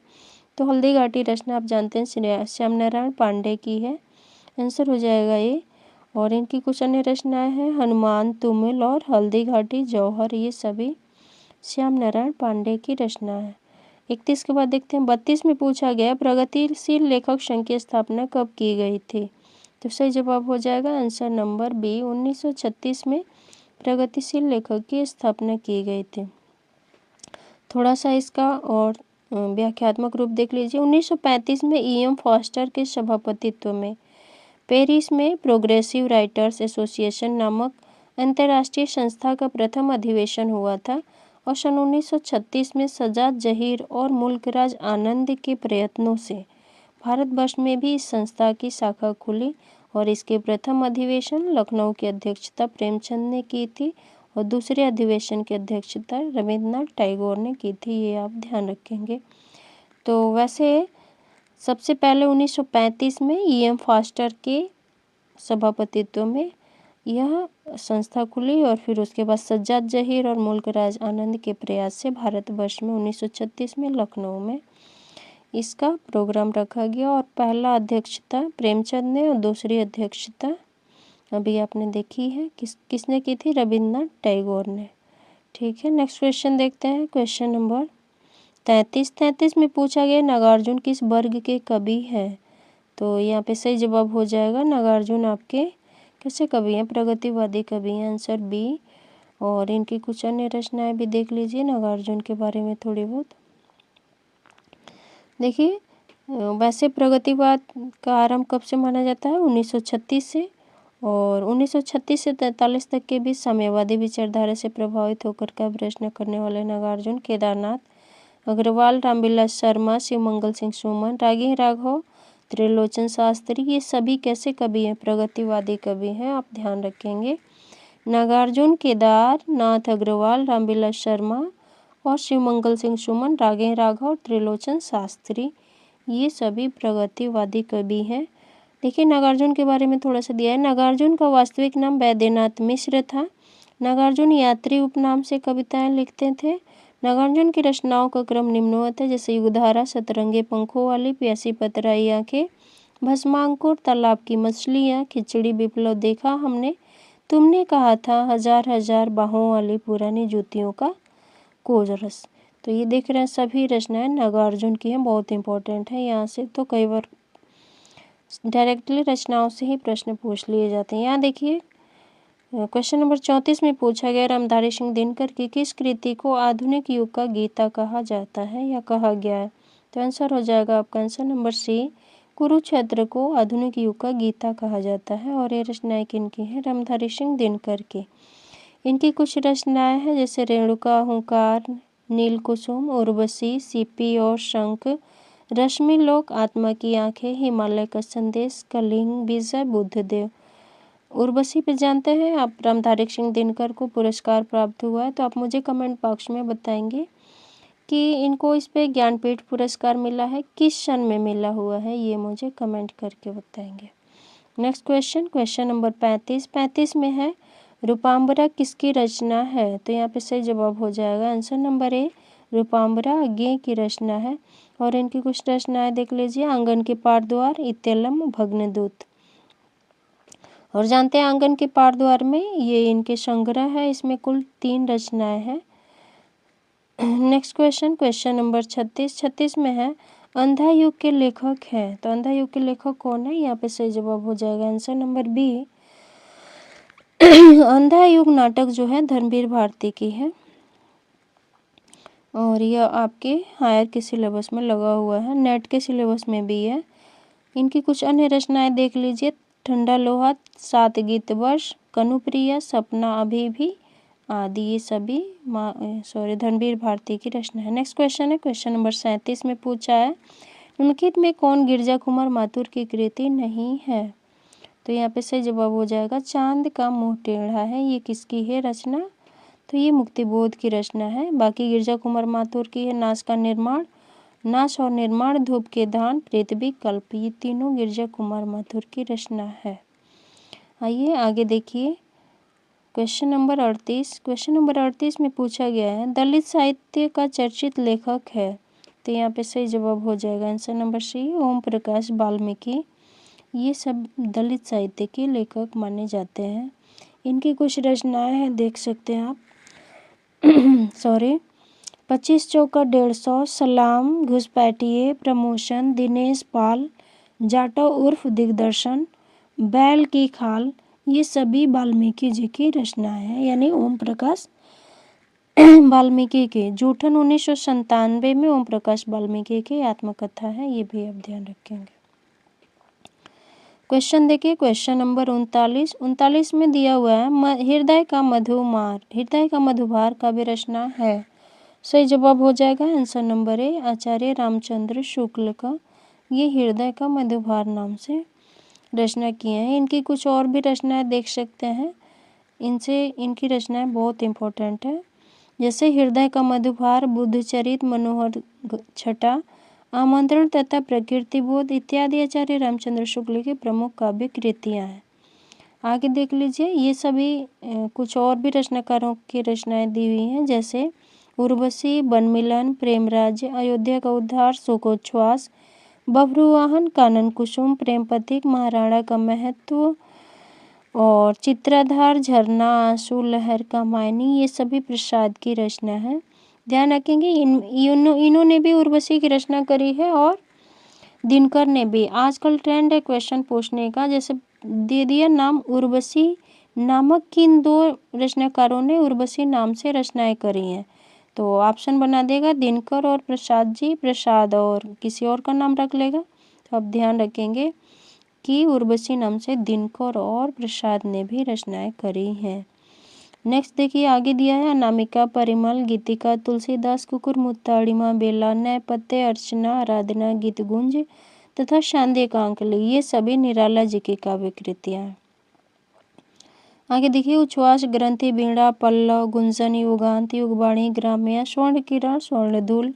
तो हल्दी घाटी रचना आप जानते हैं श्याम नारायण पांडे की है, आंसर हो जाएगा ये। और इनकी कुछ अन्य रचनाएं हैं हनुमान, तुमुल और हल्दी घाटी जौहर, ये सभी श्याम नारायण पांडे की रचना है। 31 के बाद देखते हैं 32 में पूछा गया प्रगतिशील लेखक संघ की स्थापना कब की गई थी, तो सही जवाब हो जाएगा आंसर नंबर बी, 1936 में प्रगतिशील लेखक की स्थापना की गई थी। थोड़ा सा इसका और व्याख्यात्मक रूप देख लीजिए। 1935 में E.M. फॉस्टर के सभापतित्व में पेरिस में प्रोग्रेसिव राइटर्स एसोसिएशन नामक अंतर्राष्ट्रीय संस्था का प्रथम अधिवेशन हुआ था, और सन 1936 में सजाद जहीर और मुल्कराज आनंद के प्रयत्नों से भारतवर्ष में भी इस संस्था की शाखा खुली, और इसके प्रथम अधिवेशन लखनऊ की अध्यक्षता प्रेमचंद ने की थी, और दूसरे अधिवेशन की अध्यक्षता रविन्द्रनाथ टैगोर ने की थी, ये आप ध्यान रखेंगे। तो वैसे सबसे पहले 1935 में E.M. फॉस्टर के सभापतित्व में यह संस्था खुली और फिर उसके बाद सज्जाद जहीर और मुल्क राज आनंद के प्रयास से भारतवर्ष में 1936 में लखनऊ में इसका प्रोग्राम रखा गया और पहला अध्यक्षता प्रेमचंद ने और दूसरी अध्यक्षता अभी आपने देखी है किसने की थी, रविन्द्रनाथ टैगोर ने। ठीक है, नेक्स्ट क्वेश्चन देखते हैं। क्वेश्चन नंबर 33 में पूछा गया नागार्जुन किस वर्ग के कवि हैं। तो यहाँ पे सही जवाब हो जाएगा नागार्जुन आपके कैसे कवि हैं, प्रगतिवादी कवि हैं, आंसर बी। और इनकी कुछ अन्य रचनाएं भी देख लीजिए नागार्जुन के बारे में थोड़ी बहुत। देखिए वैसे प्रगतिवाद का आरंभ कब से माना जाता है, 1936 से, और 1936 से 43 तक के बीच साम्यवादी विचारधारा से प्रभावित होकर का प्रश्न करने वाले नागार्जुन केदारनाथ अग्रवाल, रामविलास शर्मा, शिवमंगल सिंह सुमन, रागी राघव, त्रिलोचन शास्त्री, ये सभी कैसे कवि हैं, प्रगतिवादी कवि हैं। आप ध्यान रखेंगे नागार्जुन, केदारनाथ अग्रवाल, रामविलास शर्मा और शिवमंगल सिंह सुमन, रागे राघव, त्रिलोचन शास्त्री, ये सभी प्रगतिवादी कवि हैं। देखिए नागार्जुन के बारे में थोड़ा सा दिया है। नागार्जुन का वास्तविक नाम वैद्यनाथ मिश्र था। नागार्जुन यात्री उपनाम से कविताएं लिखते थे। नागार्जुन की रचनाओं का क्रम निम्नवत है, जैसे युगधारा, सतरंगे पंखों वाली, प्यासी पतराई आंखें, भस्मांकुर, तालाब की मछलियाँ, खिचड़ी, विप्लव देखा हमने, तुमने कहा था, हजार हजार बाहों वाली, पुरानी जूतियों का कोरस। तो ये देख रहे हैं सभी रचनाएं नागार्जुन की हैं, बहुत इंपॉर्टेंट है। यहाँ से तो कई बार डायरेक्टली रचनाओं से ही प्रश्न पूछ लिए जाते हैं। यहाँ देखिए क्वेश्चन नंबर 34 में पूछा गया रामधारी सिंह दिनकर की किस कृति को आधुनिक युग का गीता कहा जाता है या कहा गया है। तो आंसर हो जाएगा आपका आंसर नंबर सी, कुरुक्षेत्र को आधुनिक युग का गीता कहा जाता है। और ये रचनाएं किनकी हैं, रामधारी सिंह दिनकर की। इनकी कुछ रचनाएं हैं जैसे रेणुका, हुंकार, नील कुसुम, उर्वशी, सीपी और शंख, रश्मि लोक, आत्मा की आंखें, हिमालय का संदेश, कलिंग, विजय, बुद्धदेव। उर्वशी पे जानते हैं आप, रामधारी सिंह दिनकर को पुरस्कार प्राप्त हुआ है। तो आप मुझे कमेंट बॉक्स में बताएंगे कि इनको इस पे ज्ञानपीठ पुरस्कार मिला है, किस सन में मिला हुआ है, ये मुझे कमेंट करके बताएंगे। नेक्स्ट क्वेश्चन, क्वेश्चन नंबर 35 में है रूपाम्बरा किसकी रचना है। तो यहाँ पे सही जवाब हो जाएगा आंसर नंबर ए, रूपाम्बरा अज्ञे की रचना है। और इनकी कुछ रचनाएं देख लीजिए, आंगन के पार द्वार, इत्यलम, भग्नदूत। और जानते हैं आंगन के पार द्वार में ये इनके संग्रह है, इसमें कुल 3 रचनाएं हैं। नेक्स्ट क्वेश्चन, क्वेश्चन नंबर 36 में है अंधा युग के लेखक हैं। तो अंधा युग के लेखक कौन है, यहाँ पे सही जवाब हो जाएगा आंसर नंबर बी, अंधा युग नाटक जो है धर्मवीर भारती की है और यह आपके हायर के सिलेबस में लगा हुआ है, नेट के सिलेबस में भी है। इनकी कुछ अन्य रचनाएं देख लीजिए, ठंडा लोहा, 7 गीत वर्ष, कनुप्रिया, सपना अभी भी आदि, ये सभी धर्मवीर भारती की रचना है। नेक्स्ट क्वेश्चन है क्वेश्चन नंबर 37 में पूछा है निम्नलिखित में कौन गिरजा कुमार माथुर की कृति नहीं है। तो यहाँ पे सही जवाब हो जाएगा चांद का मुंह टेढ़ा है, ये किसकी है रचना, तो ये मुक्तिबोध की रचना है। बाकी गिरजा कुमार माथुर की है नाश का निर्माण, नाश और निर्माण, धूप के दान, पृथ्वी कल्प, ये तीनों गिरजा कुमार माथुर की रचना है। आइए आगे देखिए क्वेश्चन नंबर 38। क्वेश्चन नंबर 38 में पूछा गया है दलित साहित्य का चर्चित लेखक है। तो यहाँ पे सही जवाब हो जाएगा आंसर नंबर सी, ओम प्रकाश वाल्मीकि। ये सब दलित साहित्य के लेखक माने जाते हैं। इनकी कुछ रचनाएं हैं, देख सकते हैं आप। 25 चौका 150, सलाम, घुसपैठिए, प्रमोशन, दिनेश पाल, जाटो उर्फ दिग्दर्शन, बैल की खाल, ये सभी वाल्मीकि जी की रचनाएं हैं, यानी ओम प्रकाश वाल्मीकि के। जूठन 1997 में ओम प्रकाश वाल्मीकि की आत्मकथा है, ये भी आप ध्यान रखेंगे। क्वेश्चन देखिए क्वेश्चन नंबर 39 में दिया हुआ है हृदय का मधुमार, हृदय का मधुभार काव्य रचना है। सही जवाब हो जाएगा आंसर नंबर ए, आचार्य रामचंद्र शुक्ल का ये हृदय का मधुभार नाम से रचना किए हैं। इनकी कुछ और भी रचनाएं देख सकते हैं, इनकी रचनाएं बहुत इंपॉर्टेंट है, जैसे हृदय का मधुभार, बुद्धचरित, मनोहर छटा, आमंत्रण तथा प्रकृति बोध इत्यादि आचार्य रामचंद्र शुक्ल की प्रमुख काव्य कृतियाँ हैं। आगे देख लीजिए, ये सभी कुछ और भी रचनाकारों की रचनाएं दी हुई हैं, जैसे उर्वशी, वनमिलन, प्रेमराज्य, अयोध्या का उद्धार, शोकोच्छ्वास, बभ्रुवाहन, कानन कुसुम, प्रेम पथिक, महाराणा का महत्व और चित्राधार, झरना, आंसू, लहर, कामायनी, ये सभी प्रसाद की रचना है। ध्यान रखेंगे इन्होंने भी उर्वशी की रचना करी है और दिनकर ने भी। आजकल ट्रेंड है क्वेश्चन पूछने का, जैसे दे दिया नाम उर्वशी नामक किन दो रचनाकारों ने उर्वशी नाम से रचनाएं करी हैं, तो ऑप्शन बना देगा दिनकर और प्रसाद जी, प्रसाद और किसी और का नाम रख लेगा। तो आप ध्यान रखेंगे कि उर्वशी नाम से दिनकर और प्रसाद ने भी रचनाएं करी हैं। नेक्स्ट देखिए, आगे दिया है अनामिका, परिमल, गीतिका, तुलसीदास, कुकुर, मुत्ताड़िमा, बेला, नैपत्य, अर्चना, आराधना, गीतगुंज तथा शांति कांकली, ये सभी निराला जी की काव्य कृतियां हैं। आगे देखिए, उच्छ्वास, ग्रंथि, वीणा, पल्लव, गुंजन, युगांत, युगवाणी, ग्राम्य, स्वर्ण किरण, स्वर्णधूल,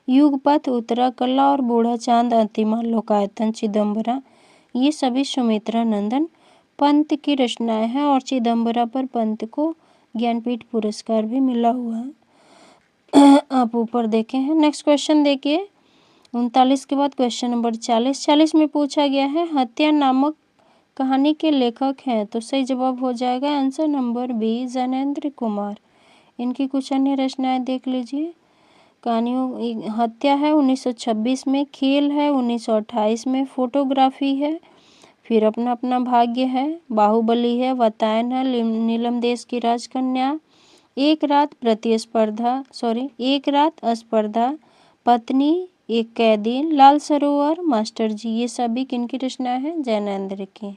युगपथ, उत्तरा कला और बूढ़ा चांद, अंतिमा, लोकायतन, चिदम्बरा, ये सभी सुमित्रा नंदन पंत की रचनाएं हैं और चिदम्बरा पर पंत को ज्ञानपीठ पुरस्कार भी मिला हुआ है। आप ऊपर देखे हैं। नेक्स्ट क्वेश्चन देखिए, 39 के बाद क्वेश्चन नंबर 40 में पूछा गया है हत्या नामक कहानी के लेखक हैं, तो सही जवाब हो जाएगा answer number B, Jainendra Kumar. इनकी कुछ अन्य रचनाएं देख लीजिए। कहानियों, हत्या है 1926 में, खेल है 1928 में, फोटोग्राफी है, फिर अपना अपना भाग्य है, बाहुबली है, वतायन है, नीलम देश की राजकन्या, एक रात स्पर्धा, पत्नी, एक कैदी, लाल सरोवर, मास्टर जी, ये सभी किनकी रचना है? जैनेन्द्र की।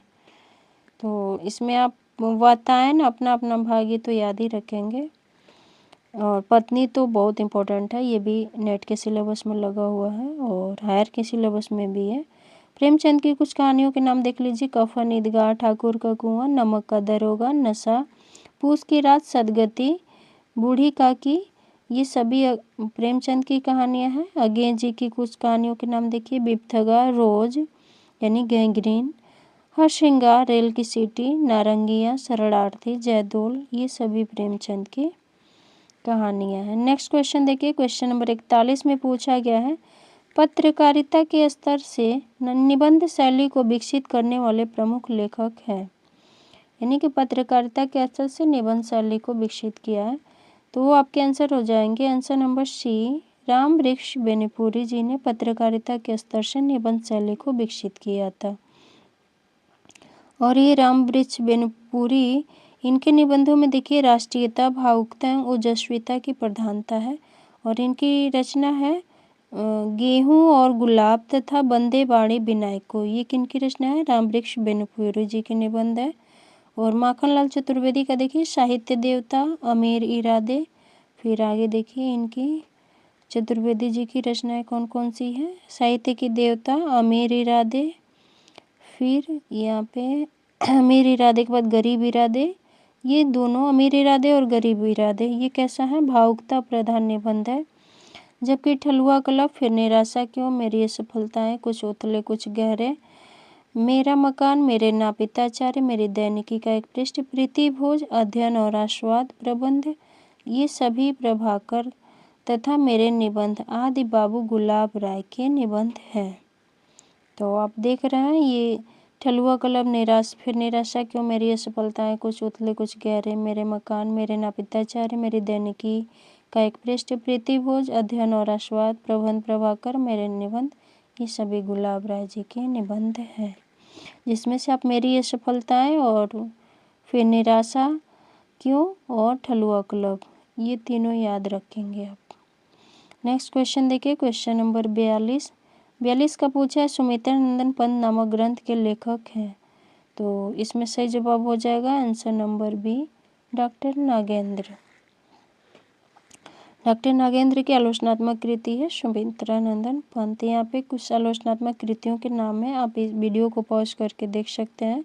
तो इसमें आप वातायन अपना अपना भाग्य तो याद ही रखेंगे, और पत्नी तो बहुत इम्पोर्टेंट है, ये भी नेट के सिलेबस में लगा हुआ है और हायर के सिलेबस में भी है। प्रेमचंद की कुछ कहानियों के नाम देख लीजिए, कफन, ईदगाह, ठाकुर का कुआं, नमक का दरोगा, नशा, पूस की रात, सदगति, बूढ़ी काकी, ये सभी प्रेमचंद की कहानियां हैं। अगेन जी की कुछ कहानियों के नाम देखिए, बिपथगा, रोज यानी गैंग्रीन, हर श्रृंगार, रेल की सीटी, नारंगिया, शरणार्थी, जयदोल, ये सभी प्रेमचंद की कहानियां हैं। नेक्स्ट क्वेश्चन देखिए, क्वेश्चन नंबर 41 में पूछा गया है पत्रकारिता के स्तर से निबंध शैली को विकसित करने वाले प्रमुख लेखक हैं, यानी कि पत्रकारिता के स्तर से निबंध शैली को विकसित किया है, तो वो आपके आंसर हो जाएंगे आंसर नंबर सी, राम वृक्ष बेनीपुरी जी ने पत्रकारिता के स्तर से निबंध शैली को विकसित किया था। और ये राम वृक्ष बेनीपुरी, इनके निबंधों में देखिए राष्ट्रीयता, भावुकता, ओजस्विता की प्रधानता है, और इनकी रचना है गेहूं और गुलाब तथा बंदे बाड़ी बिनायको, ये किनकी रचना है? राम वृक्ष बेनीपुरी जी के निबंध है। और माखनलाल चतुर्वेदी का देखिए साहित्य देवता, अमीर इरादे, फिर आगे देखिए इनकी चतुर्वेदी जी की रचनाएं कौन कौन सी हैं? साहित्य की देवता, अमीर इरादे, फिर यहाँ पे अमीर इरादे के बाद गरीब इरादे, ये दोनों अमीर इरादे और गरीब इरादे, ये कैसा है? भावुकता प्रधान निबंध है। जबकि ठलुआ क्लब, फिर निराशा क्यों, मेरी असफलताएं, कुछ उथले कुछ गहरे, मेरा मकान, मेरे नापिताचार्य, मेरी दैनिकी का एक पृष्ठ, प्रीति भोज, अध्ययन और आस्वाद प्रबंध, ये सभी प्रभाकर तथा मेरे निबंध आदि बाबू गुलाब राय के निबंध हैं। तो आप देख रहे हैं ये ठलुआ क्लब, फिर निराशा क्यों, मेरी असफलताएं, कुछ उथले कुछ गहरे, मेरे मकान, मेरे नापिताचार्य, मेरी दैनिकी का एक पृष्ठ, प्रीति भोज, अध्ययन और आस्वाद प्रबंध प्रभाकर, मेरे निबंध, ये सभी गुलाब राय जी के निबंध हैं, जिसमें से आप मेरी असफलताएं और फिर निराशा क्यों और ठलुआ क्लब, ये तीनों याद रखेंगे आप। नेक्स्ट क्वेश्चन देखिए, क्वेश्चन नंबर 42 का पूछा है सुमित्रा नंदन पंत नामक ग्रंथ के लेखक हैं, तो इसमें सही जवाब हो जाएगा answer number B, doctor Nagendra. Doctor Nagendra की आलोचनात्मक कृति है सुमित्रा नंदन पंत। यहाँ पे कुछ आलोचनात्मक कृतियों के नाम है, आप इस वीडियो को पॉज करके देख सकते हैं।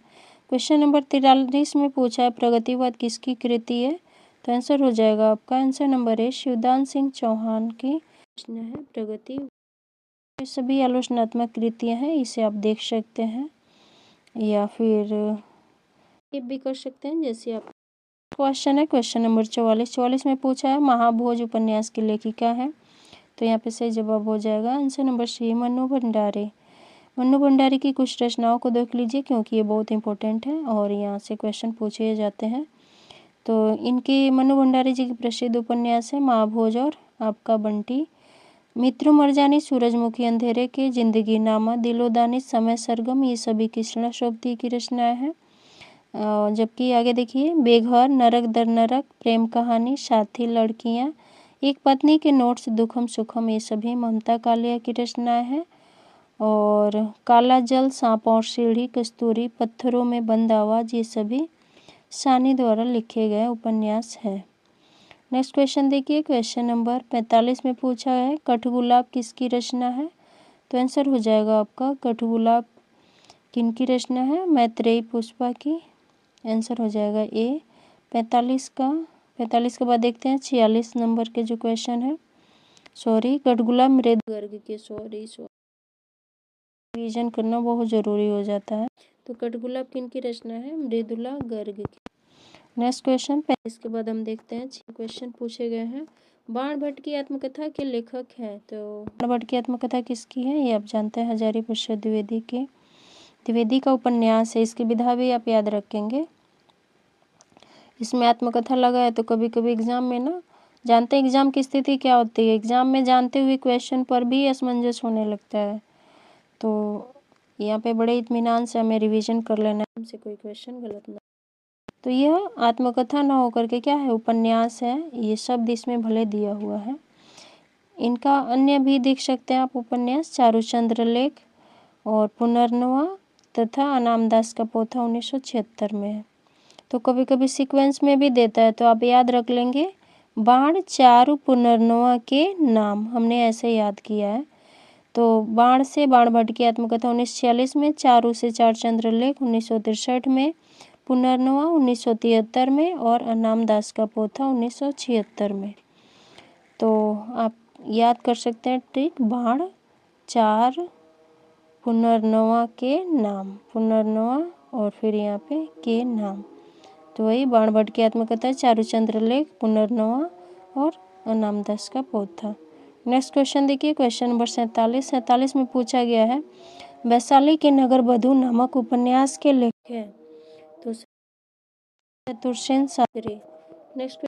क्वेश्चन नंबर 43 में पूछा है प्रगतिवाद किसकी कृति है, तो आंसर हो जाएगा आपका answer number A, Shivdan Singh Chauhan की रचना है प्रगति। ये सभी आलोचनात्मक कृतियाँ हैं, इसे आप देख सकते हैं, या फिर स्किप भी कर सकते हैं जैसे आप। क्वेश्चन है क्वेश्चन नंबर 44 में पूछा है महाभोज उपन्यास की लेखिका है, तो यहाँ पे सही जवाब हो जाएगा आंसर नंबर सी मन्नू भंडारे। मन्नू भंडारी की कुछ रचनाओं को देख लीजिए क्योंकि ये बहुत इंपॉर्टेंट है और यहाँ से क्वेश्चन पूछे जाते हैं। तो इनके मन्नू भंडारी जी की प्रसिद्ध उपन्यास है महाभोज और आपका बंटी, मित्र मरजानी, सूरजमुखी अंधेरे के, जिंदगी नामा, दिलोदानी, समय सरगम, ये सभी कृष्णा शोभती की रचनाएं हैं। जबकि आगे देखिए बेघर, नरक दर नरक, प्रेम कहानी, साथी, लड़कियां, एक पत्नी के नोट्स, दुखम सुखम, ये सभी ममता कालिया की रचनाएं हैं। और काला जल, सांप और सीढ़ी, कस्तूरी, पत्थरों में बंद आवाज, ये सभी सानी द्वारा लिखे गए उपन्यास हैं। नेक्स्ट क्वेश्चन देखिए क्वेश्चन नंबर 45 में पूछा है कठगुलाब किसकी रचना है, तो आंसर हो जाएगा आपका कठगुलाब किनकी रचना है, मैत्रेयी पुष्पा की। आंसर हो जाएगा ए 45 का। 45 के बाद देखते हैं 46 नंबर के जो क्वेश्चन है, सॉरी कठगुलाब मृद गर्ग के, सॉरी रिवीजन करना बहुत ज़रूरी हो जाता है। तो कठगुलाब किनकी रचना है, मृदुला गर्ग की। नेक्स्ट क्वेश्चन 45 के बाद हम देखते हैं 6 क्वेश्चन पूछे गए हैं। बाण भट्ट की आत्मकथा के लेखक हैं, तो बाण भट्ट की आत्मकथा किसकी है, ये आप जानते हैं हजारी प्रसाद द्विवेदी के, द्विवेदी का उपन्यास है। इसकी विधा भी आप याद रखेंगे। इसमें आत्मकथा लगा है तो कभी कभी एग्जाम में ना, जानते हैं एग्जाम की स्थिति क्या होती है, एग्जाम में जानते हुए क्वेश्चन पर भी असमंजस होने लगता है, तो यहाँ पे बड़े इत्मीनान से हमें रिवीजन कर लेना है, हमसे कोई क्वेश्चन गलत ना। तो यह आत्मकथा ना होकर के क्या है, उपन्यास है, ये शब्द इसमें भले दिया हुआ है। इनका अन्य भी देख सकते हैं आप उपन्यास, चारुचंद्र लेख और पुनर्नवा तथा अनामदास का पोथा 1976 में है। तो कभी कभी सीक्वेंस में भी देता है, तो आप याद रख लेंगे बाण, चारु, पुनर्नवा के नाम हमने ऐसे याद किया है। तो बाण से बाण भट्ट की आत्मकथा 1946 में, चारु से चारचंद्र लेख 1963 में, पुनर्नवा 1973 में और अनामदास का पोथा 1976 में। तो आप याद कर सकते हैं ट्रिक, बाण, चार, पुनर्नवा के नाम, पुनर्नवा और फिर यहाँ पे के नाम, तो वही बाण भट्ट की आत्मकथा, चारुचंद्र लेख, पुनर्नवा और अनामदास का पोथा। नेक्स्ट क्वेश्चन देखिए क्वेश्चन नंबर 47 में पूछा गया है वैशाली के नगर बधू नामक उपन्यास के लेखक हैं, तो चतुर्सेन शास्त्री। नेक्स्ट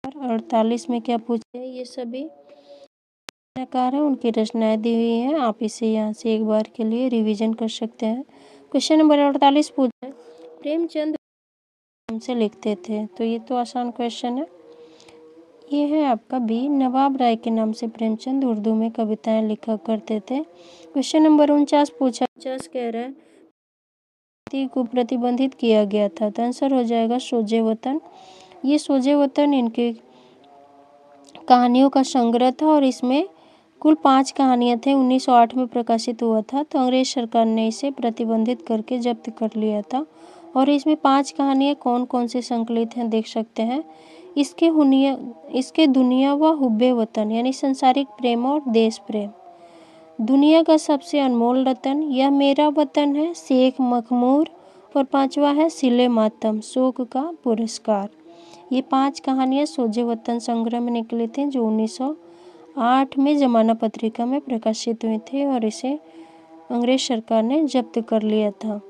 48 में क्या पूछे है, ये सभी रचनाकार हैं, उनकी रचनाएं दी हुई हैं, आप इसे यहाँ से एक बार के लिए रिवीजन कर सकते हैं। क्वेश्चन नंबर 48 पूछा है प्रेमचंद नाम से लिखते थे, तो ये तो आसान क्वेश्चन है। ये है आपका बी, नवाब राय के नाम से प्रेमचंद उर्दू में कविताएं लिखा करते थे। क्वेश्चन नंबर 49 पूछा, 49 कह रहा है को प्रतिबंधित किया गया था, तो आंसर हो जाएगा सोजे वतन। ये सोजे वतन इनके कहानियों का संग्रह था और इसमें कुल 5 कहानियां थे, 1908 में प्रकाशित हुआ था, तो अंग्रेज सरकार ने इसे प्रतिबंधित करके जब्त कर लिया था। और इसमें 5 कहानियां कौन कौन से संकलित हैं देख सकते हैं, इसके दुनिया व हुब्बे वतन यानी संसारिक प्रेम और देश प्रेम, दुनिया का सबसे अनमोल रतन, यह मेरा वतन है, शेख मखमूर, और 5वां है सिले मातम, शोक का पुरस्कार। ये 5 कहानियां सोजे वतन संग्रह में निकले थे जो 1908 में जमाना पत्रिका में प्रकाशित हुए थे और इसे अंग्रेज सरकार ने जब्त कर लिया था।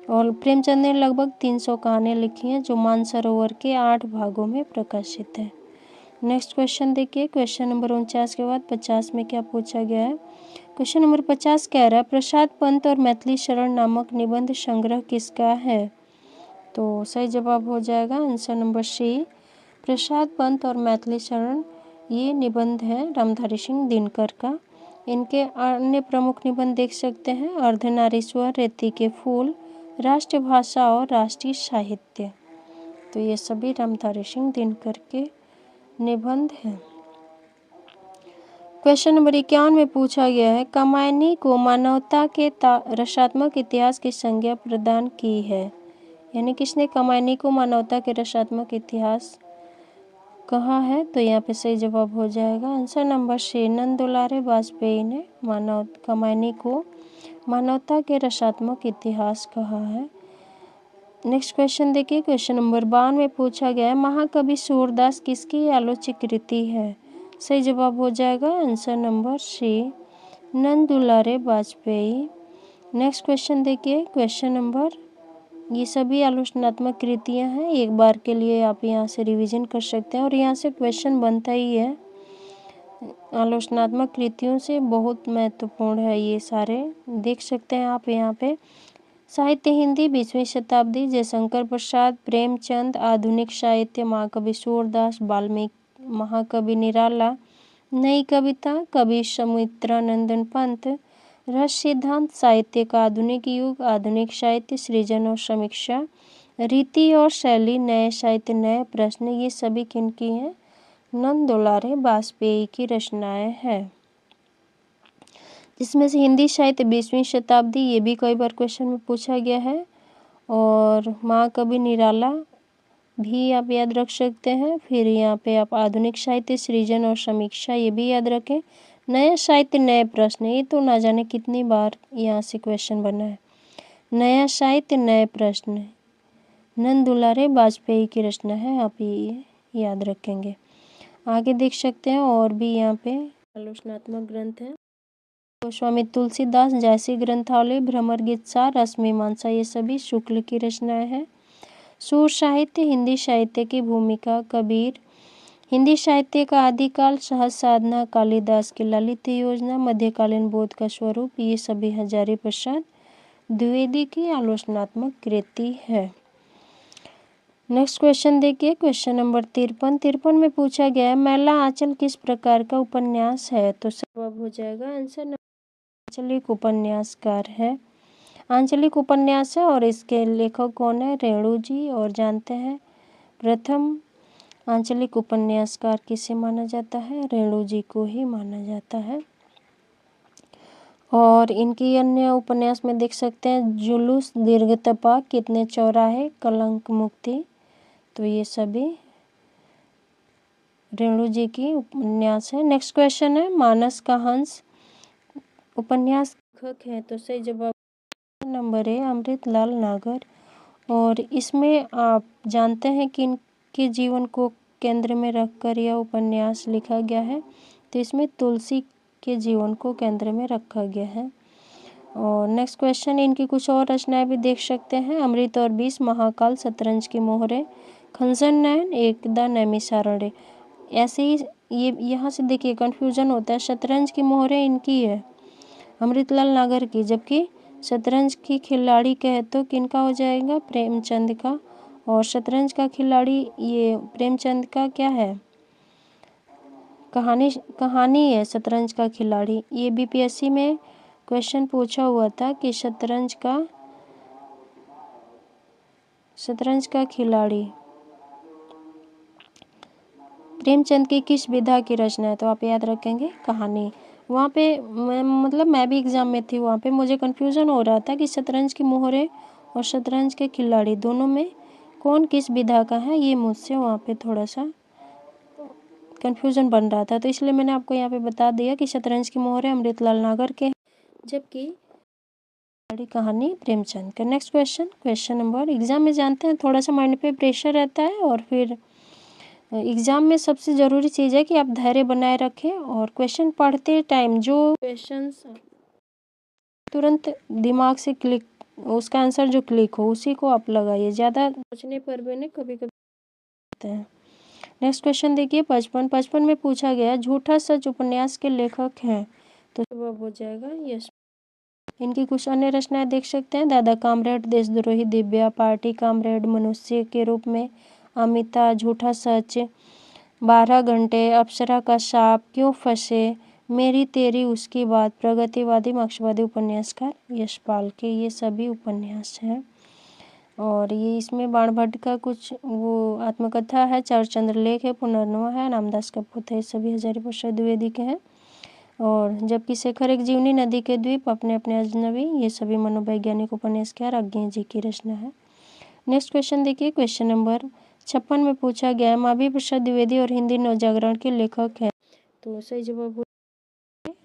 और प्रेमचंद ने लगभग 300 कहानियाँ लिखी हैं जो मानसरोवर के 8 भागों में प्रकाशित है। नेक्स्ट क्वेश्चन देखिए क्वेश्चन नंबर 49 के बाद 50 में क्या पूछा गया है। क्वेश्चन नंबर 50 कह रहा है प्रसाद पंत और मैथिली शरण नामक निबंध संग्रह किसका है, तो सही जवाब हो जाएगा आंसर नंबर सी, प्रसाद पंत और मैथिली शरण, ये निबंध है रामधारी सिंह दिनकर का। इनके अन्य प्रमुख निबंध देख सकते हैं अर्धनारीश्वर, रेती के फूल, राष्ट्रभाषा और राष्ट्रीय साहित्य, तो ये सभी रामधारी सिंह दिनकर के निबंध हैं। क्वेश्चन नंबर 51 में पूछा गया है कामायनी को मानवता के रसात्मक इतिहास की संज्ञा प्रदान की है, यानी किसने कामायनी को मानवता के रसात्मक इतिहास कहा है, तो यहाँ पे सही जवाब हो जाएगा आंसर नंबर सी, नंद दुलारे वाजपेयी ने कामायनी को मानवता के रसात्मक इतिहास कहा है। नेक्स्ट क्वेश्चन देखिए, क्वेश्चन नंबर 52 में पूछा गया है महाकवि सूरदास किसकी आलोच्य कृति है। सही जवाब हो जाएगा आंसर नंबर सी, नंद दुलारे वाजपेयी। नेक्स्ट क्वेश्चन देखिए, क्वेश्चन नंबर, ये सभी आलोचनात्मक कृतियां हैं, एक बार के लिए आप यहाँ से रिवीजन कर सकते हैं और यहाँ से क्वेश्चन बनता ही है। आलोचनात्मक कृतियों से बहुत महत्वपूर्ण है, ये सारे देख सकते हैं आप यहाँ पे। साहित्य हिंदी 20वीं शताब्दी, जयशंकर प्रसाद, प्रेमचंद। आधुनिक साहित्य, महाकवि सूरदास, वाल्मीकि, महाकवि निराला। नई कविता, कवि सुमित्रानंदन पंत। रस सिद्धांत, साहित्य का आधुनिक युग, आधुनिक साहित्य, सृजन और समीक्षा। रीति और शैली, नए साहित्य नए प्रश्न। ये सभी किनकी हैं? नंद दुलारे वाजपेयी की रचनाएं हैं। जिसमें से हिंदी साहित्य 20वीं शताब्दी, ये भी कई बार क्वेश्चन में पूछा गया है। और महाकवि निराला भी आप याद रख सकते हैं। फिर यहाँ पे आप आधुनिक साहित्य, सृजन और समीक्षा, ये भी याद रखें। नया साहित्य नए प्रश्न, ये तो ना जाने कितनी बार यहाँ से क्वेश्चन बना है। नया साहित्य नए प्रश्न, नंद दुलारे वाजपेयी की रचना है, आप ये याद रखेंगे। आगे देख सकते हैं और भी यहाँ पे आलोचनात्मक ग्रंथ है। गोस्वामी तुलसीदास, जैसी ग्रंथावली, भ्रमर गीत सार, रसमीमांसा, ये सभी शुक्ल की रचनाएं हैं। सुर साहित्य, हिंदी साहित्य की भूमिका, कबीर। हिंदी साहित्य का आदिकाल, सहज साधना, कालिदास की ललित योजना, मध्यकालीन बोध का स्वरूप, ये सभी हजारी प्रसाद द्विवेदी की आलोचनात्मक कृति है। नेक्स्ट क्वेश्चन देखिए, क्वेश्चन नंबर 53 में पूछा गया है मैला आंचल किस प्रकार का उपन्यास है। तो जवाब हो जाएगा आंसर आंचलिक उपन्यासकार है, आंचलिक उपन्यास है। और इसके लेखक कौन है? रेणु जी। और जानते हैं प्रथम आंचलिक उपन्यासकार किसे माना जाता है? रेणु जी को ही माना जाता है। और इनकी अन्य उपन्यास में देख सकते हैं जुलूस, दीर्घतपा, कितने चौराहे, कलंक मुक्ति। तो ये सभी रेणु जी की उपन्यास है। नेक्स्ट क्वेश्चन है मानस का हंस उपन्यास लेखक है। तो सही जवाब नंबर ए अमृतलाल नागर। और इसमें आप जानते हैं कि इनके जीवन को केंद्र में रखकर यह उपन्यास लिखा गया है। तो इसमें तुलसी के जीवन को केंद्र में रखा गया है। और नेक्स्ट क्वेश्चन, इनकी कुछ और रचनाएं भी देख सकते हैं। अमृत और विष, महाकाल, शतरंज की मोहरें, खंजन नयन, एकदा नैमिषारण्य। ऐसे ही ये यहाँ से देखिए कंफ्यूजन होता है, शतरंज की मोहरें इनकी है, अमृतलाल नागर की, जबकि शतरंज की खिलाड़ी कहे तो किनका हो जाएगा? प्रेमचंद का। और शतरंज का खिलाड़ी ये प्रेमचंद का क्या है? कहानी है शतरंज का खिलाड़ी। ये बीपीएससी में क्वेश्चन पूछा हुआ था कि शतरंज का खिलाड़ी प्रेमचंद की किस विधा की रचना है। तो आप याद रखेंगे कहानी। वहाँ पे मैं भी एग्जाम में थी, वहाँ पे मुझे कन्फ्यूज़न हो रहा था कि शतरंज की मोहरें और शतरंज के खिलाड़ी दोनों में कौन किस विधा का है, ये मुझसे वहाँ पे थोड़ा सा कन्फ्यूज़न बन रहा था। तो इसलिए मैंने आपको यहाँ पे बता दिया कि शतरंज की मोहरें अमृतलाल नागर के, जबकि कहानी प्रेमचंद का। नेक्स्ट क्वेश्चन नंबर, एग्जाम में जानते हैं थोड़ा सा माइंड पे प्रेशर रहता है और फिर एग्ज़ाम में सबसे ज़रूरी चीज़ है कि आप धैर्य बनाए रखें और क्वेश्चन पढ़ते टाइम जो क्वेश्चंस तुरंत दिमाग से क्लिक, उसका आंसर जो क्लिक हो उसी को आप लगाइए, ज़्यादा सोचने पर भी नहीं कभी कभी होता है। नेक्स्ट क्वेश्चन देखिए 55 में पूछा गया झूठा सच उपन्यास के लेखक हैं। तो जवाब हो जाएगा यश। इनकी कुछ अन्य रचनाएं देख सकते हैं। दादा कामरेड, देशद्रोही, दिव्या, पार्टी कामरेड, मनुष्य के रूप में, अमिता, झूठा सच, 12 घंटे, अप्सरा का शाप, क्यों फंसे, मेरी तेरी उसकी बात, प्रगतिवादी मार्क्सवादी उपन्यासकार यशपाल के, ये सभी उपन्यास हैं। और ये इसमें बाणभट्ट का कुछ वो आत्मकथा है, चारुचंद्र लेख है, पुनर्नवा है, रामदास का पुत्र है, सभी हजारी प्रसाद द्विवेदी के हैं। और जबकि शेखर एक जीवनी, नदी के द्वीप, अपने अपने अजनबी, ये सभी मनोवैज्ञानिक उपन्यासकार अज्ञे जी की रचना है। नेक्स्ट क्वेश्चन देखिए, क्वेश्चन नंबर 56 में पूछा गया है महावीर प्रसाद द्विवेदी और हिंदी नवजागरण के लेखक हैं। तो सही जवाब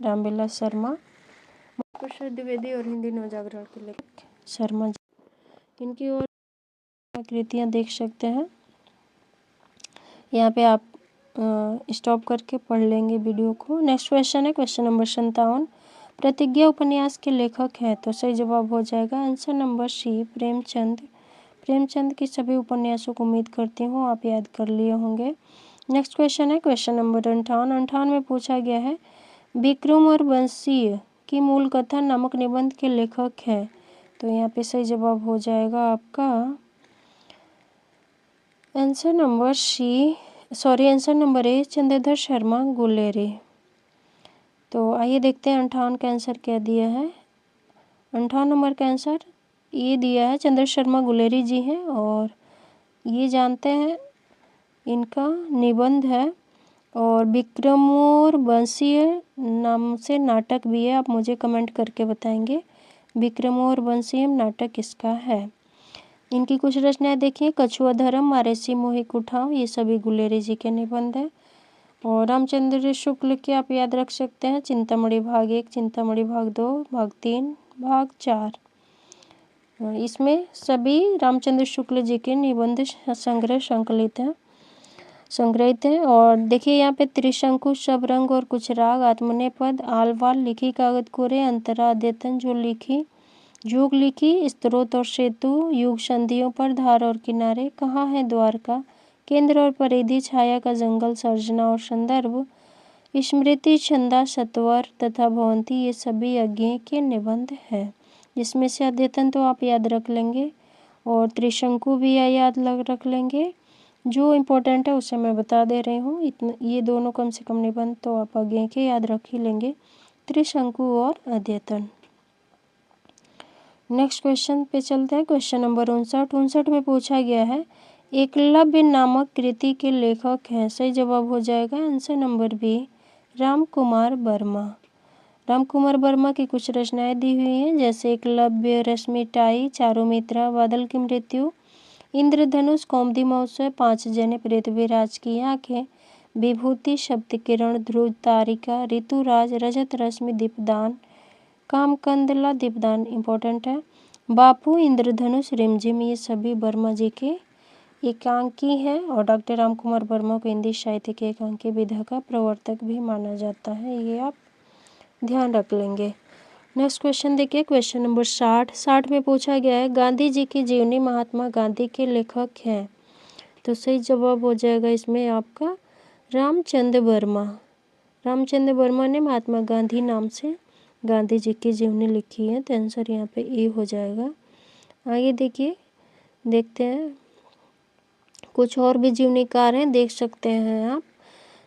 रामविलास शर्मा। महावीर प्रसाद द्विवेदी और हिंदी नवजागरण के लेखक शर्मा जी। इनकी और कृतियाँ देख सकते हैं। यहाँ पे आप स्टॉप करके पढ़ लेंगे वीडियो को। नेक्स्ट क्वेश्चन है क्वेश्चन नंबर 57। प्रतिज्ञा उपन्यास के लेखक हैं, तो सही जवाब हो जाएगा answer number C, Premchand. Premchand की सभी उपन्यासों को उम्मीद करती हूँ आप याद कर लिए होंगे। नेक्स्ट क्वेश्चन है क्वेश्चन नंबर 58 में पूछा गया है विक्रम और बंसीय की मूल कथा नामक निबंध के लेखक हैं, तो यहाँ पे सही जवाब हो जाएगा आपका आंसर नंबर ए, चंद्रधर शर्मा गुलेरी। तो आइए देखते हैं 58 का आंसर क्या दिया है। 58 नंबर का आंसर ये दिया है चंद्र शर्मा गुलेरी जी हैं, और ये जानते हैं इनका निबंध है। और विक्रम और बंसीय नाम से नाटक भी है, आप मुझे कमेंट करके बताएंगे विक्रम और बंसीय नाटक किसका है। इनकी कुछ रचनाएं देखिए, कछुआ धर्म, मारेसी मोहि कुठाव, ये सभी गुलेरी जी के निबंध है। और रामचंद्र शुक्ल के आप याद रख सकते हैं चिंतामणि भाग 1, चिंतामणि भाग 2, भाग 3, भाग 4। इसमें सभी रामचंद्र शुक्ल जी के निबंध संग्रह संग्रहित है। और देखिए यहाँ पे त्रिशंकु, शबरंग और कुछ राग, आत्मनेपद, आलवाल, लिखी कागज कोरे, अंतरा अद्यतन जोग लिखी, स्त्रोत और सेतु, युग संधियों पर, धार और किनारे, कहाँ है द्वारका, केंद्र और परिधि, छाया का जंगल, सर्जना और संदर्भ, स्मृति, छंदा, सत्वर तथा भवंती, ये सभी यज्ञ के निबंध है। जिसमें से अद्यतन तो आप याद रख लेंगे और त्रिशंकु भी याद रख लेंगे। जो इम्पोर्टेंट है उसे मैं बता दे रही हूँ, इतने ये दोनों कम से कम निबंध तो आप आगे के याद रख ही लेंगे, त्रिशंकु और अद्यतन। नेक्स्ट क्वेश्चन पे चलते हैं क्वेश्चन नंबर 59 में पूछा गया है एकलव्य नामक कृति के लेखक हैं, सही जवाब हो जाएगा answer number B, Ram Kumar Verma. Ram Kumar Verma की कुछ रचनाएं दी हुई हैं जैसे एकलव्य, रश्मिटाई, चारुमित्रा, बादल की मृत्यु, इंद्रधनुष, कौमुदी महोत्सव, 5 जने, प्रेतविराज की आंखें, विभूति, शब्द किरण, ध्रुव तारिका, ऋतुराज, रजत रश्मि, दीपदान, कामकंदला, दीपदान इम्पोर्टेंट है, बापू, इंद्रधनुष, रिमझिम, ये सभी वर्मा जी के एकांकी हैं। और डॉक्टर राम कुमार वर्मा को हिंदी साहित्य के एकांकी विधा का प्रवर्तक भी माना जाता है, ये आप ध्यान रख लेंगे। नेक्स्ट क्वेश्चन देखिए क्वेश्चन नंबर 60 में पूछा गया है गांधी जी की जीवनी महात्मा गांधी के लेखक हैं, तो सही जवाब हो जाएगा इसमें आपका रामचंद्र वर्मा। रामचंद्र वर्मा ने महात्मा गांधी नाम से गांधी जी की जीवनी लिखी है, तो आंसर यहाँ पे ए हो जाएगा। आगे देखते हैं कुछ और भी जीवनीकार हैं, देख सकते हैं आप,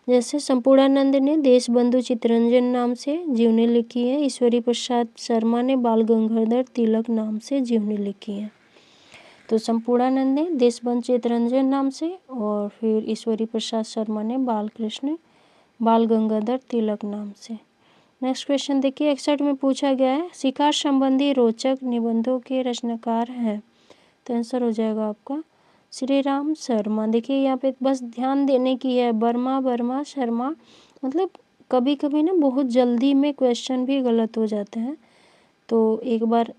जैसे संपूर्णानंद ने देशबंधु चित्तरंजन नाम से जीवनी लिखी है, ईश्वरी प्रसाद शर्मा ने बाल गंगाधर तिलक नाम से जीवनी लिखी है। तो संपूर्णानंद ने देशबंधु चित्तरंजन नाम से और फिर ईश्वरी प्रसाद शर्मा ने बाल गंगाधर तिलक नाम से। नेक्स्ट क्वेश्चन देखिए 61 में पूछा गया है शिकार संबंधी रोचक निबंधों के रचनाकार हैं, तो आंसर हो जाएगा आपका श्री राम शर्मा। देखिए यहाँ पे बस ध्यान देने की है, वर्मा शर्मा, मतलब कभी कभी ना बहुत जल्दी में क्वेश्चन भी गलत हो जाते हैं, तो एक बार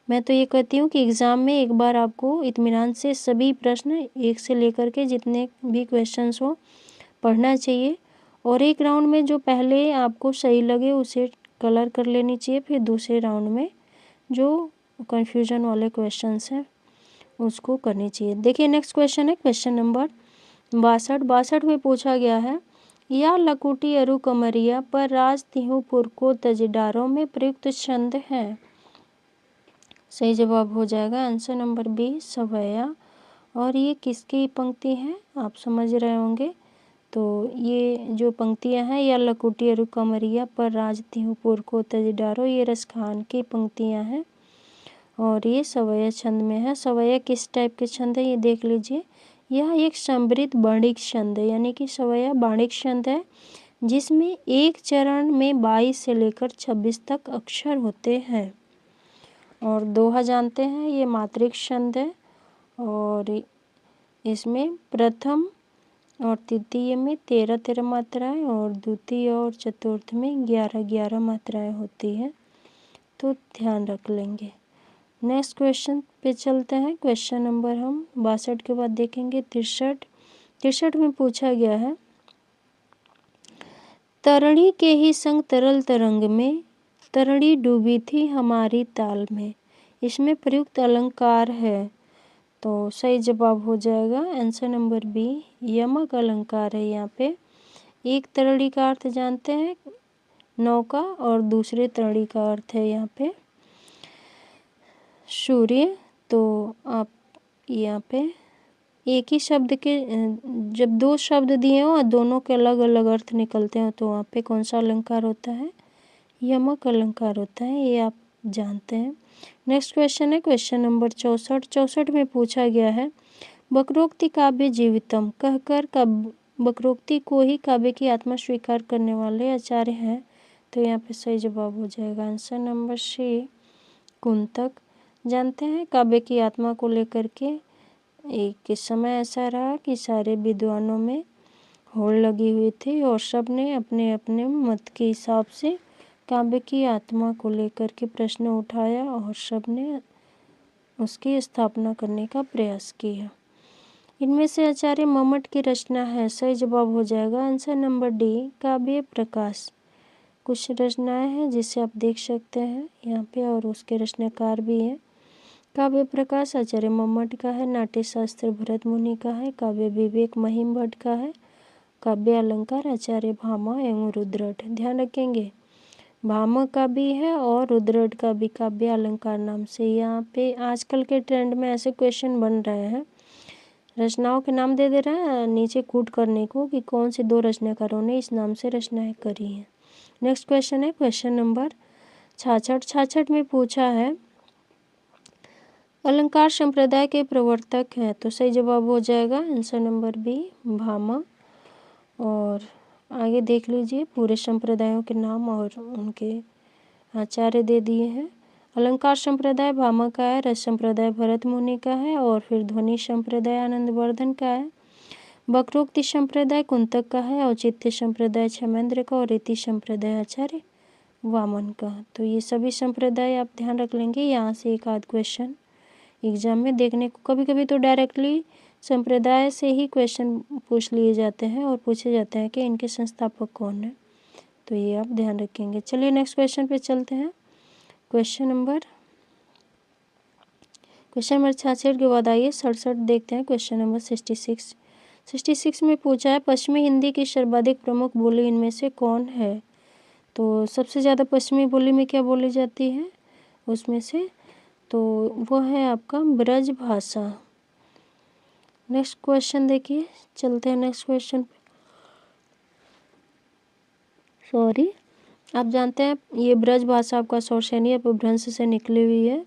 मैं तो ये कहती हूँ कि एग्ज़ाम में एक बार आपको इत्मीनान से सभी प्रश्न एक से लेकर के जितने भी क्वेश्चंस हो पढ़ना चाहिए, और एक राउंड में जो पहले आपको सही लगे उसे कलर कर लेनी चाहिए, फिर दूसरे राउंड में जो कन्फ्यूजन वाले क्वेश्चंस हैं उसको करनी चाहिए। देखिए नेक्स्ट क्वेश्चन है क्वेश्चन नंबर 62 में पूछा गया है या लकुटी अरु कमरिया पर राज तिहुपुर को तजडारों में प्रयुक्त छंद है, सही जवाब हो जाएगा आंसर नंबर बी, सवैया। और ये किसकी पंक्ति है आप समझ रहे होंगे, तो ये जो पंक्तियां हैं या लकुटी अरु कमरिया पर राज तिहुपुर को तजडारो, ये रसखान की पंक्तियां हैं और ये सवैया छंद में है। सवैया किस टाइप के छंद है ये देख लीजिए, यह एक समृद्ध बाणिक छंद है, यानी कि सवैया बाणिक छंद है जिसमें एक चरण में 22 से लेकर 26 तक अक्षर होते हैं। और दोहा जानते हैं ये मात्रिक छंद है, और इसमें प्रथम और तृतीय में 13 मात्राएं और द्वितीय और चतुर्थ में 11 मात्राएं होती हैं, तो ध्यान रख लेंगे। नेक्स्ट क्वेश्चन पे चलते हैं। क्वेश्चन नंबर हम 62 के बाद देखेंगे 63 में पूछा गया है, तरणी के ही संग तरल तरंग में तरणी डूबी थी हमारी ताल में। इसमें प्रयुक्त अलंकार है, तो सही जवाब हो जाएगा आंसर नंबर बी, यमक अलंकार है यहाँ पे। एक तरणी का अर्थ जानते हैं नौका और दूसरे तरणी का अर्थ है यहाँ पे सूर्य। तो आप यहाँ पे एक ही शब्द के जब दो शब्द दिए हो और दोनों के अलग अलग अर्थ निकलते हैं तो वहाँ पे कौन सा अलंकार होता है, यमक अलंकार होता है, ये आप जानते हैं। नेक्स्ट क्वेश्चन है क्वेश्चन नंबर 64 में पूछा गया है, वक्रोक्ति काव्य जीवितम कहकर वक्रोक्ति को ही काव्य की आत्मा स्वीकार करने वाले आचार्य हैं। तो यहाँ पे सही जवाब हो जाएगा आंसर नंबर सी, कुंतक। जानते हैं काव्य की आत्मा को लेकर के एक समय ऐसा रहा कि सारे विद्वानों में होड़ लगी हुई थी और सब ने अपने अपने मत के हिसाब से काव्य की आत्मा को लेकर के प्रश्न उठाया और सब ने उसकी स्थापना करने का प्रयास किया। इनमें से आचार्य मम्मट की रचना है, सही जवाब हो जाएगा आंसर नंबर डी, काव्य प्रकाश। कुछ रचनाएं हैं जिसे आप देख सकते हैं यहाँ पे और उसके रचनाकार भी हैं। काव्य प्रकाश आचार्य मम्मट का है, नाट्य शास्त्र भरत मुनि का है, काव्य विवेक महिम भट्ट का है, काव्य अलंकार आचार्य भामा एवं रुद्रट। ध्यान रखेंगे भामा का भी है और रुद्रट का भी काव्य अलंकार नाम से। यहाँ पे आजकल के ट्रेंड में ऐसे क्वेश्चन बन रहे हैं, रचनाओं के नाम दे दे रहे हैं नीचे कूट करने को कि कौन से दो रचनाकारों ने इस नाम से रचनाएं करी हैं। नेक्स्ट क्वेश्चन है क्वेश्चन नंबर 66 में पूछा है, अलंकार संप्रदाय के प्रवर्तक हैं, तो सही जवाब हो जाएगा आंसर नंबर बी, भामा। और आगे देख लीजिए पूरे संप्रदायों के नाम और उनके आचार्य दे दिए हैं। अलंकार संप्रदाय भामा का है, रस संप्रदाय भरत मुनि का है और फिर ध्वनि संप्रदाय आनंदवर्धन का है, वक्रोक्ति संप्रदाय कुंतक का है, औचित्य संप्रदाय क्षेमेंद्र का और रीति संप्रदाय आचार्य वामन का। तो ये सभी संप्रदाय आप ध्यान रख लेंगे, यहाँ से एक आध क्वेश्चन एग्जाम में देखने को, कभी कभी तो डायरेक्टली संप्रदाय से ही क्वेश्चन पूछ लिए जाते हैं और पूछे जाते हैं कि इनके संस्थापक कौन है, तो ये आप ध्यान रखेंगे। चलिए नेक्स्ट क्वेश्चन पे चलते हैं। क्वेश्चन नंबर 66 के बाद आइए 67 देखते हैं। क्वेश्चन नंबर 66 में पूछा है, पश्चिमी हिंदी की सर्वाधिक प्रमुख बोली इनमें से कौन है। तो सबसे ज़्यादा पश्चिमी बोली में क्या बोली जाती है उसमें से, तो वो है आपका ब्रज भाषा। नेक्स्ट क्वेश्चन देखिए, चलते हैं नेक्स्ट क्वेश्चन पे। सॉरी, आप जानते हैं ये ब्रज भाषा आपका सौरसेनी अपभ्रंश से निकली हुई है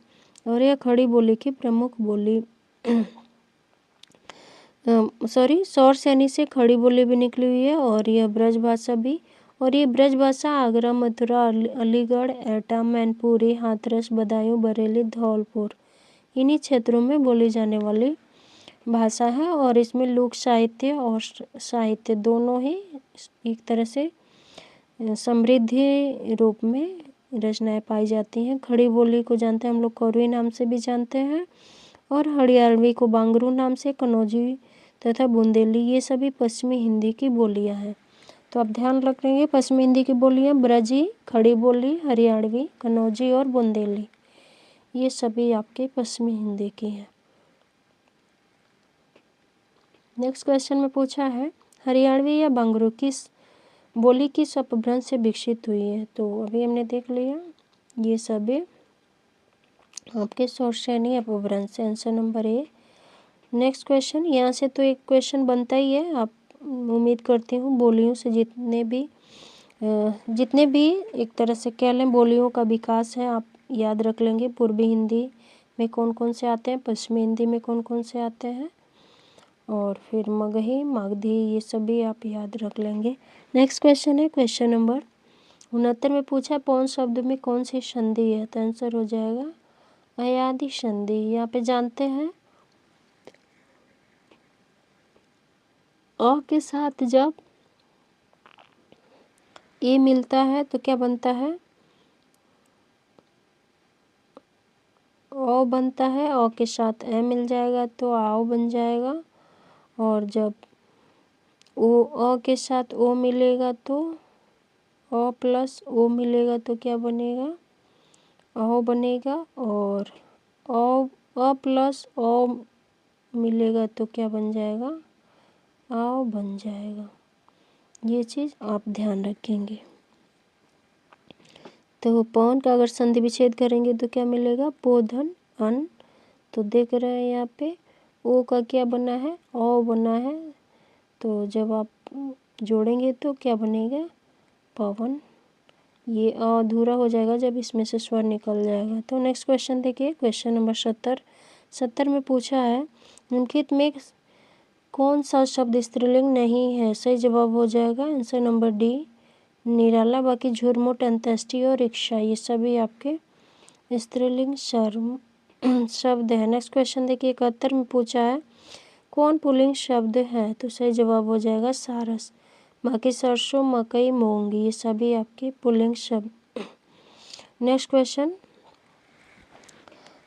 और यह खड़ी बोली की प्रमुख बोली सौरसेनी से खड़ी बोली भी निकली हुई है और यह ब्रज भाषा भी। और ये ब्रज भाषा आगरा, मथुरा, अलीगढ़, एटा, मैनपुरी, हाथरस, बदायूं, बरेली, धौलपुर इन्हीं क्षेत्रों में बोली जाने वाली भाषा है और इसमें लोक साहित्य और साहित्य दोनों ही एक तरह से समृद्धि रूप में रचनाएं पाई जाती हैं। खड़ी बोली को जानते हैं हम लोग कौरवी नाम से भी जानते हैं और हरियाणवी को बांगरू नाम से, कनौजी तथा बुंदेली ये सभी पश्चिमी हिंदी की बोलियां हैं। तो आप ध्यान रखेंगे पश्चिमी हिंदी की बोलियां ब्रजी, खड़ी बोली, हरियाणवी, कनौजी और बुंदेली ये सभी आपके पश्चिमी हिंदी की हैं। नेक्स्ट क्वेश्चन में पूछा है, हरियाणवी या बांगरू किस बोली किस अपभ्रंश से विकसित हुई है। तो अभी हमने देख लिया ये सभी आपके सौरसेनी अपभ्रंश से, आंसर नंबर ए। नेक्स्ट क्वेश्चन, यहाँ से तो एक क्वेश्चन बनता ही है, आप उम्मीद करती हूँ बोलियों से जितने भी एक तरह से कह लें बोलियों का विकास है आप याद रख लेंगे। पूर्वी हिंदी में कौन कौन से आते हैं, पश्चिमी हिंदी में कौन कौन से आते हैं और फिर मगही, मागधी ये सभी आप याद रख लेंगे। नेक्स्ट क्वेश्चन है क्वेश्चन नंबर 69 में पूछा पौन शब्द में कौन सी संधि है, तो आंसर हो जाएगा अयादि संधि। यहाँ पे जानते हैं अ के साथ जब ए मिलता है तो क्या बनता है, औ बनता है, औ के साथ ए मिल जाएगा तो आओ बन जाएगा। और जब अ के साथ ओ मिलेगा तो अ प्लस ओ मिलेगा तो क्या बनेगा, औ बनेगा। और अ प्लस ओ मिलेगा तो क्या बन जाएगा, आओ बन जाएगा। ये चीज़ आप ध्यान रखेंगे। तो पौन का अगर संधि विच्छेद करेंगे तो क्या मिलेगा, पोधन अन। तो देख रहे हैं यहाँ पे ओ का क्या बना है, औ बना है। तो जब आप जोड़ेंगे तो क्या बनेगा, पवन। ये अधूरा हो जाएगा जब इसमें से स्वर निकल जाएगा। तो नेक्स्ट क्वेश्चन देखिए, क्वेश्चन नंबर 70 में पूछा है निम्नलिखित में कौन सा शब्द स्त्रीलिंग नहीं है। सही जवाब हो जाएगा आंसर नंबर डी, निराला। बाकी झुरमुट, अंत्येष्टि और इच्छा ये सभी आपके स्त्रीलिंग शब्द है। नेक्स्ट क्वेश्चन देखिए, 71 में पूछा है कौन पुल्लिंग शब्द है। तो सही जवाब हो जाएगा सारस। बाकी सरसों, मकई, मूंग ये सभी आपके पुल्लिंग शब्द। नेक्स्ट क्वेश्चन,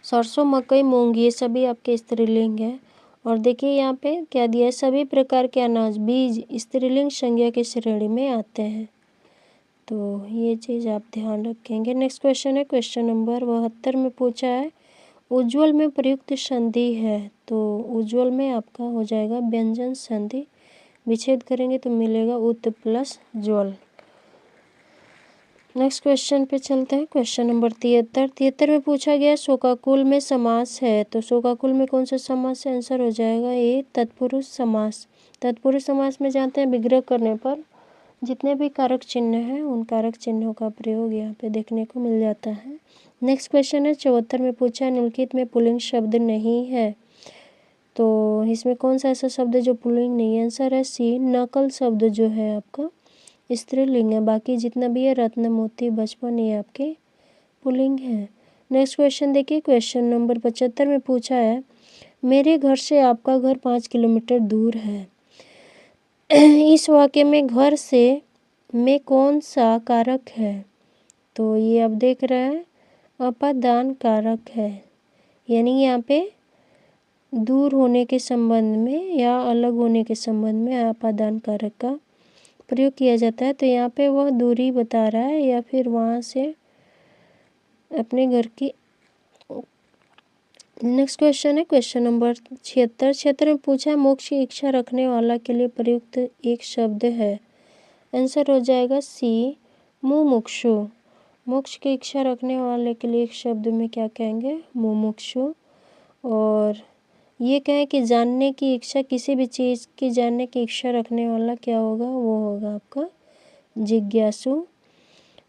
सरसों, मकई, मूंग ये सभी आपके स्त्रीलिंग है। और देखिए यहाँ पे क्या दिया है, सभी प्रकार के अनाज बीज स्त्रीलिंग संज्ञा की श्रेणी में आते हैं। तो ये चीज़ आप ध्यान रखेंगे। नेक्स्ट क्वेश्चन है क्वेश्चन नंबर 72 में पूछा है उज्ज्वल में प्रयुक्त संधि है। तो उज्ज्वल में आपका हो जाएगा व्यंजन संधि, विच्छेद करेंगे तो मिलेगा उत प्लस ज्वल। नेक्स्ट क्वेश्चन पे चलते हैं, क्वेश्चन नंबर 73 में पूछा गया शोकाकुल में समास है। तो शोकाकुल में कौन सा समास है, आंसर हो जाएगा ये तत्पुरुष समास। तत्पुरुष समास में जानते हैं विग्रह करने पर जितने भी कारक चिन्ह हैं उन कारक चिन्हों का प्रयोग यहाँ पे देखने को मिल जाता है। नेक्स्ट क्वेश्चन है 74 में पूछा निम्नलिखित में पुल्लिंग शब्द नहीं है। तो इसमें कौन सा ऐसा शब्द है जो पुल्लिंग नहीं है, आंसर है सी, नकल शब्द जो है आपका स्त्रीलिंग है। बाकी जितना भी है रत्न, मोती, बचपन ये आपके पुल्लिंग है। नेक्स्ट क्वेश्चन देखिए, क्वेश्चन नंबर 75 में पूछा है मेरे घर से आपका घर 5 किलोमीटर दूर है। इस वाक्य में घर से में कौन सा कारक है। तो ये आप देख रहे हैं अपादान कारक है, यानी यहाँ पे दूर होने के संबंध में या अलग होने के संबंध में अपादान कारक का प्रयोग किया जाता है। तो यहाँ पे वह दूरी बता रहा है या फिर वहाँ से अपने घर की। नेक्स्ट क्वेश्चन है क्वेश्चन नंबर 76 में पूछा है मोक्ष की इच्छा रखने वाला के लिए प्रयुक्त एक शब्द है। आंसर हो जाएगा सी, मुमुक्षु। मोक्ष की इच्छा रखने वाले के लिए एक शब्द में क्या कहेंगे, मुमुक्षु। और ये कहें कि जानने की इच्छा, किसी भी चीज़ की जानने की इच्छा रखने वाला क्या होगा, वो होगा आपका जिज्ञासु।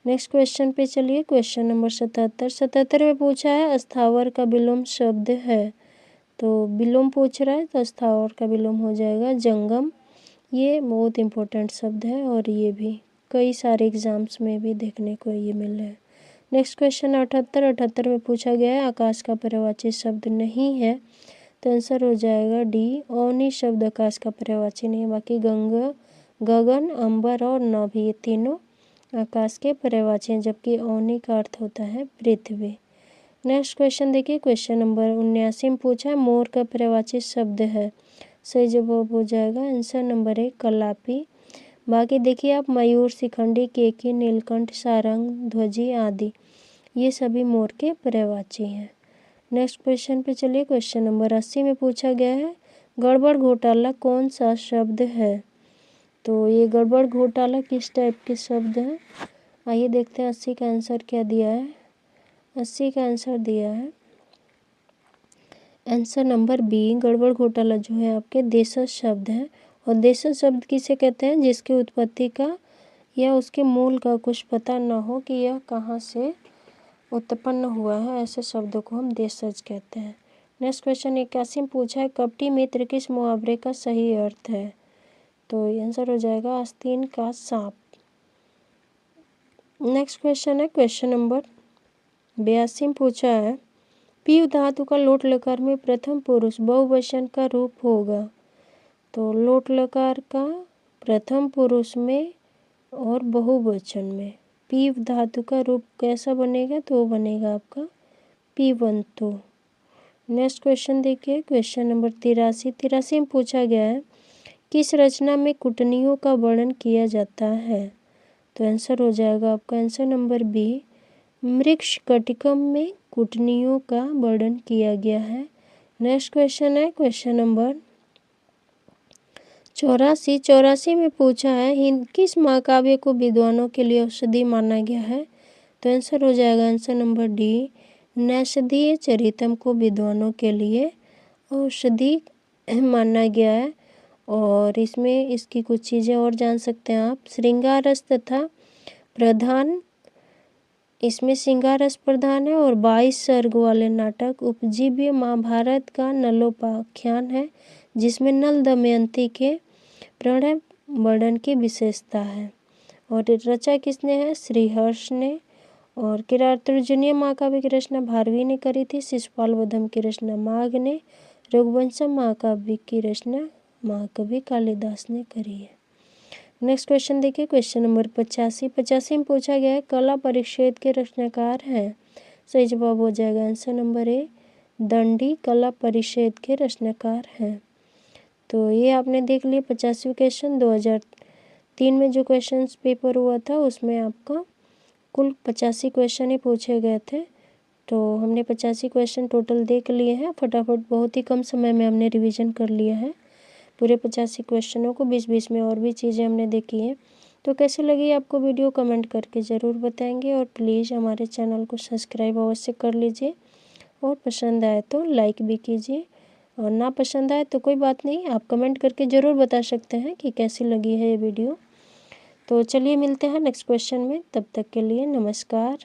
नेक्स्ट क्वेश्चन पे चलिए, क्वेश्चन नंबर 77 में पूछा है स्थावर का विलोम शब्द है। तो विलोम पूछ रहा है तो स्थावर का विलोम हो जाएगा जंगम। ये बहुत इम्पोर्टेंट शब्द है और ये भी कई सारे एग्जाम्स में भी देखने को ये मिल रहा है। नेक्स्ट क्वेश्चन 78 में पूछा गया है आकाश का पर्यायवाची शब्द नहीं है। तो आंसर हो जाएगा डी, औनी शब्द आकाश का पर्यायवाची नहीं है। बाकी गंगा, गगन, अंबर और नभ ये तीनों आकाश के पर्यायवाची हैं, जबकि औनी का अर्थ होता है पृथ्वी। नेक्स्ट क्वेश्चन देखिए, क्वेश्चन नंबर 79 में पूछा है मोर का पर्यायवाची शब्द है। सही जवाब हो जाएगा आंसर नंबर 1, कलापी। बाकी देखिए आप मयूर, शिखंडी, केकी, नीलकंठ, सारंग, ध्वजी आदि ये सभी मोर के पर्यायवाची हैं। नेक्स्ट क्वेश्चन पे चलिए, क्वेश्चन नंबर 80 में पूछा गया है गड़बड़ घोटाला कौन सा शब्द है। तो ये गड़बड़ घोटाला किस टाइप के शब्द हैं, आइए देखते हैं 80 का आंसर क्या दिया है। 80 का आंसर दिया है आंसर नंबर बी, गड़बड़ घोटाला जो है आपके देशज शब्द है। और देशज शब्द किसे कहते हैं, जिसकी उत्पत्ति का या उसके मूल का कुछ पता न हो कि यह कहाँ से उत्पन्न हुआ है, ऐसे शब्दों को हम देशज कहते हैं। नेक्स्ट क्वेश्चन 81 में पूछा है कपटी मित्र किस मुहावरे का सही अर्थ है। तो आंसर हो जाएगा आस्तीन का सांप। नेक्स्ट क्वेश्चन है क्वेश्चन नंबर 82 में पूछा है पीव धातु का लोट लकार में प्रथम पुरुष बहुवचन का रूप होगा। तो लोट लकार का प्रथम पुरुष में और बहुवचन में पीव धातु का रूप कैसा बनेगा, तो वो बनेगा आपका पीवंतो। नेक्स्ट क्वेश्चन देखिए, क्वेश्चन नंबर 83 में पूछा गया है किस रचना में कुटनियों का वर्णन किया जाता है। तो आंसर हो जाएगा आपका आंसर नंबर बी, मृच्छकटिकम में कुटनियों का वर्णन किया गया है। नेक्स्ट क्वेश्चन है क्वेश्चन नंबर 84 में पूछा है किस महाकाव्य को विद्वानों के लिए औषधि माना गया है। तो आंसर हो जाएगा आंसर नंबर डी, नैषधीय चरितम को विद्वानों के लिए औषधि माना गया है। और इसमें इसकी कुछ चीज़ें और जान सकते हैं आप। श्रृंगार रस तथा प्रधान, इसमें श्रृंगार रस प्रधान है और 22 सर्ग वाले नाटक। उपजीव्य महाभारत का नलोपाख्यान है जिसमें नल दमयंती के प्रणय वर्णन की विशेषता है। और रचा किसने है, श्रीहर्ष ने। और किरातार्जुनीय महाकाव्य की रचना भारवी ने करी थी। शिशुपाल वधम की रचना माघ ने। रघुवंशम महाकाव्य की रचना महाकवि कालिदास ने करी है। नेक्स्ट क्वेश्चन देखिए, क्वेश्चन नंबर 85 में पूछा गया है कला परिच्छेद के रचनाकार हैं। सही जवाब हो जाएगा आंसर नंबर ए, दंडी कला परिच्छेद के रचनाकार हैं। तो ये आपने देख लिया 85 क्वेश्चन। 2003 में जो क्वेश्चन पेपर हुआ था उसमें आपका कुल 85 क्वेश्चन ही पूछे गए थे। तो हमने 85 क्वेश्चन टोटल देख लिए हैं फटाफट, बहुत ही कम समय में हमने रिवीजन कर लिया है पूरे 85 क्वेश्चनों को। 20-20 में और भी चीज़ें हमने देखी हैं। तो कैसी लगी आपको वीडियो कमेंट करके ज़रूर बताएंगे। और प्लीज़ हमारे चैनल को सब्सक्राइब अवश्य कर लीजिए और पसंद आए तो लाइक भी कीजिए। और ना पसंद आए तो कोई बात नहीं, आप कमेंट करके ज़रूर बता सकते हैं कि कैसी लगी है ये वीडियो। तो चलिए मिलते हैं नेक्स्ट क्वेश्चन में, तब तक के लिए नमस्कार।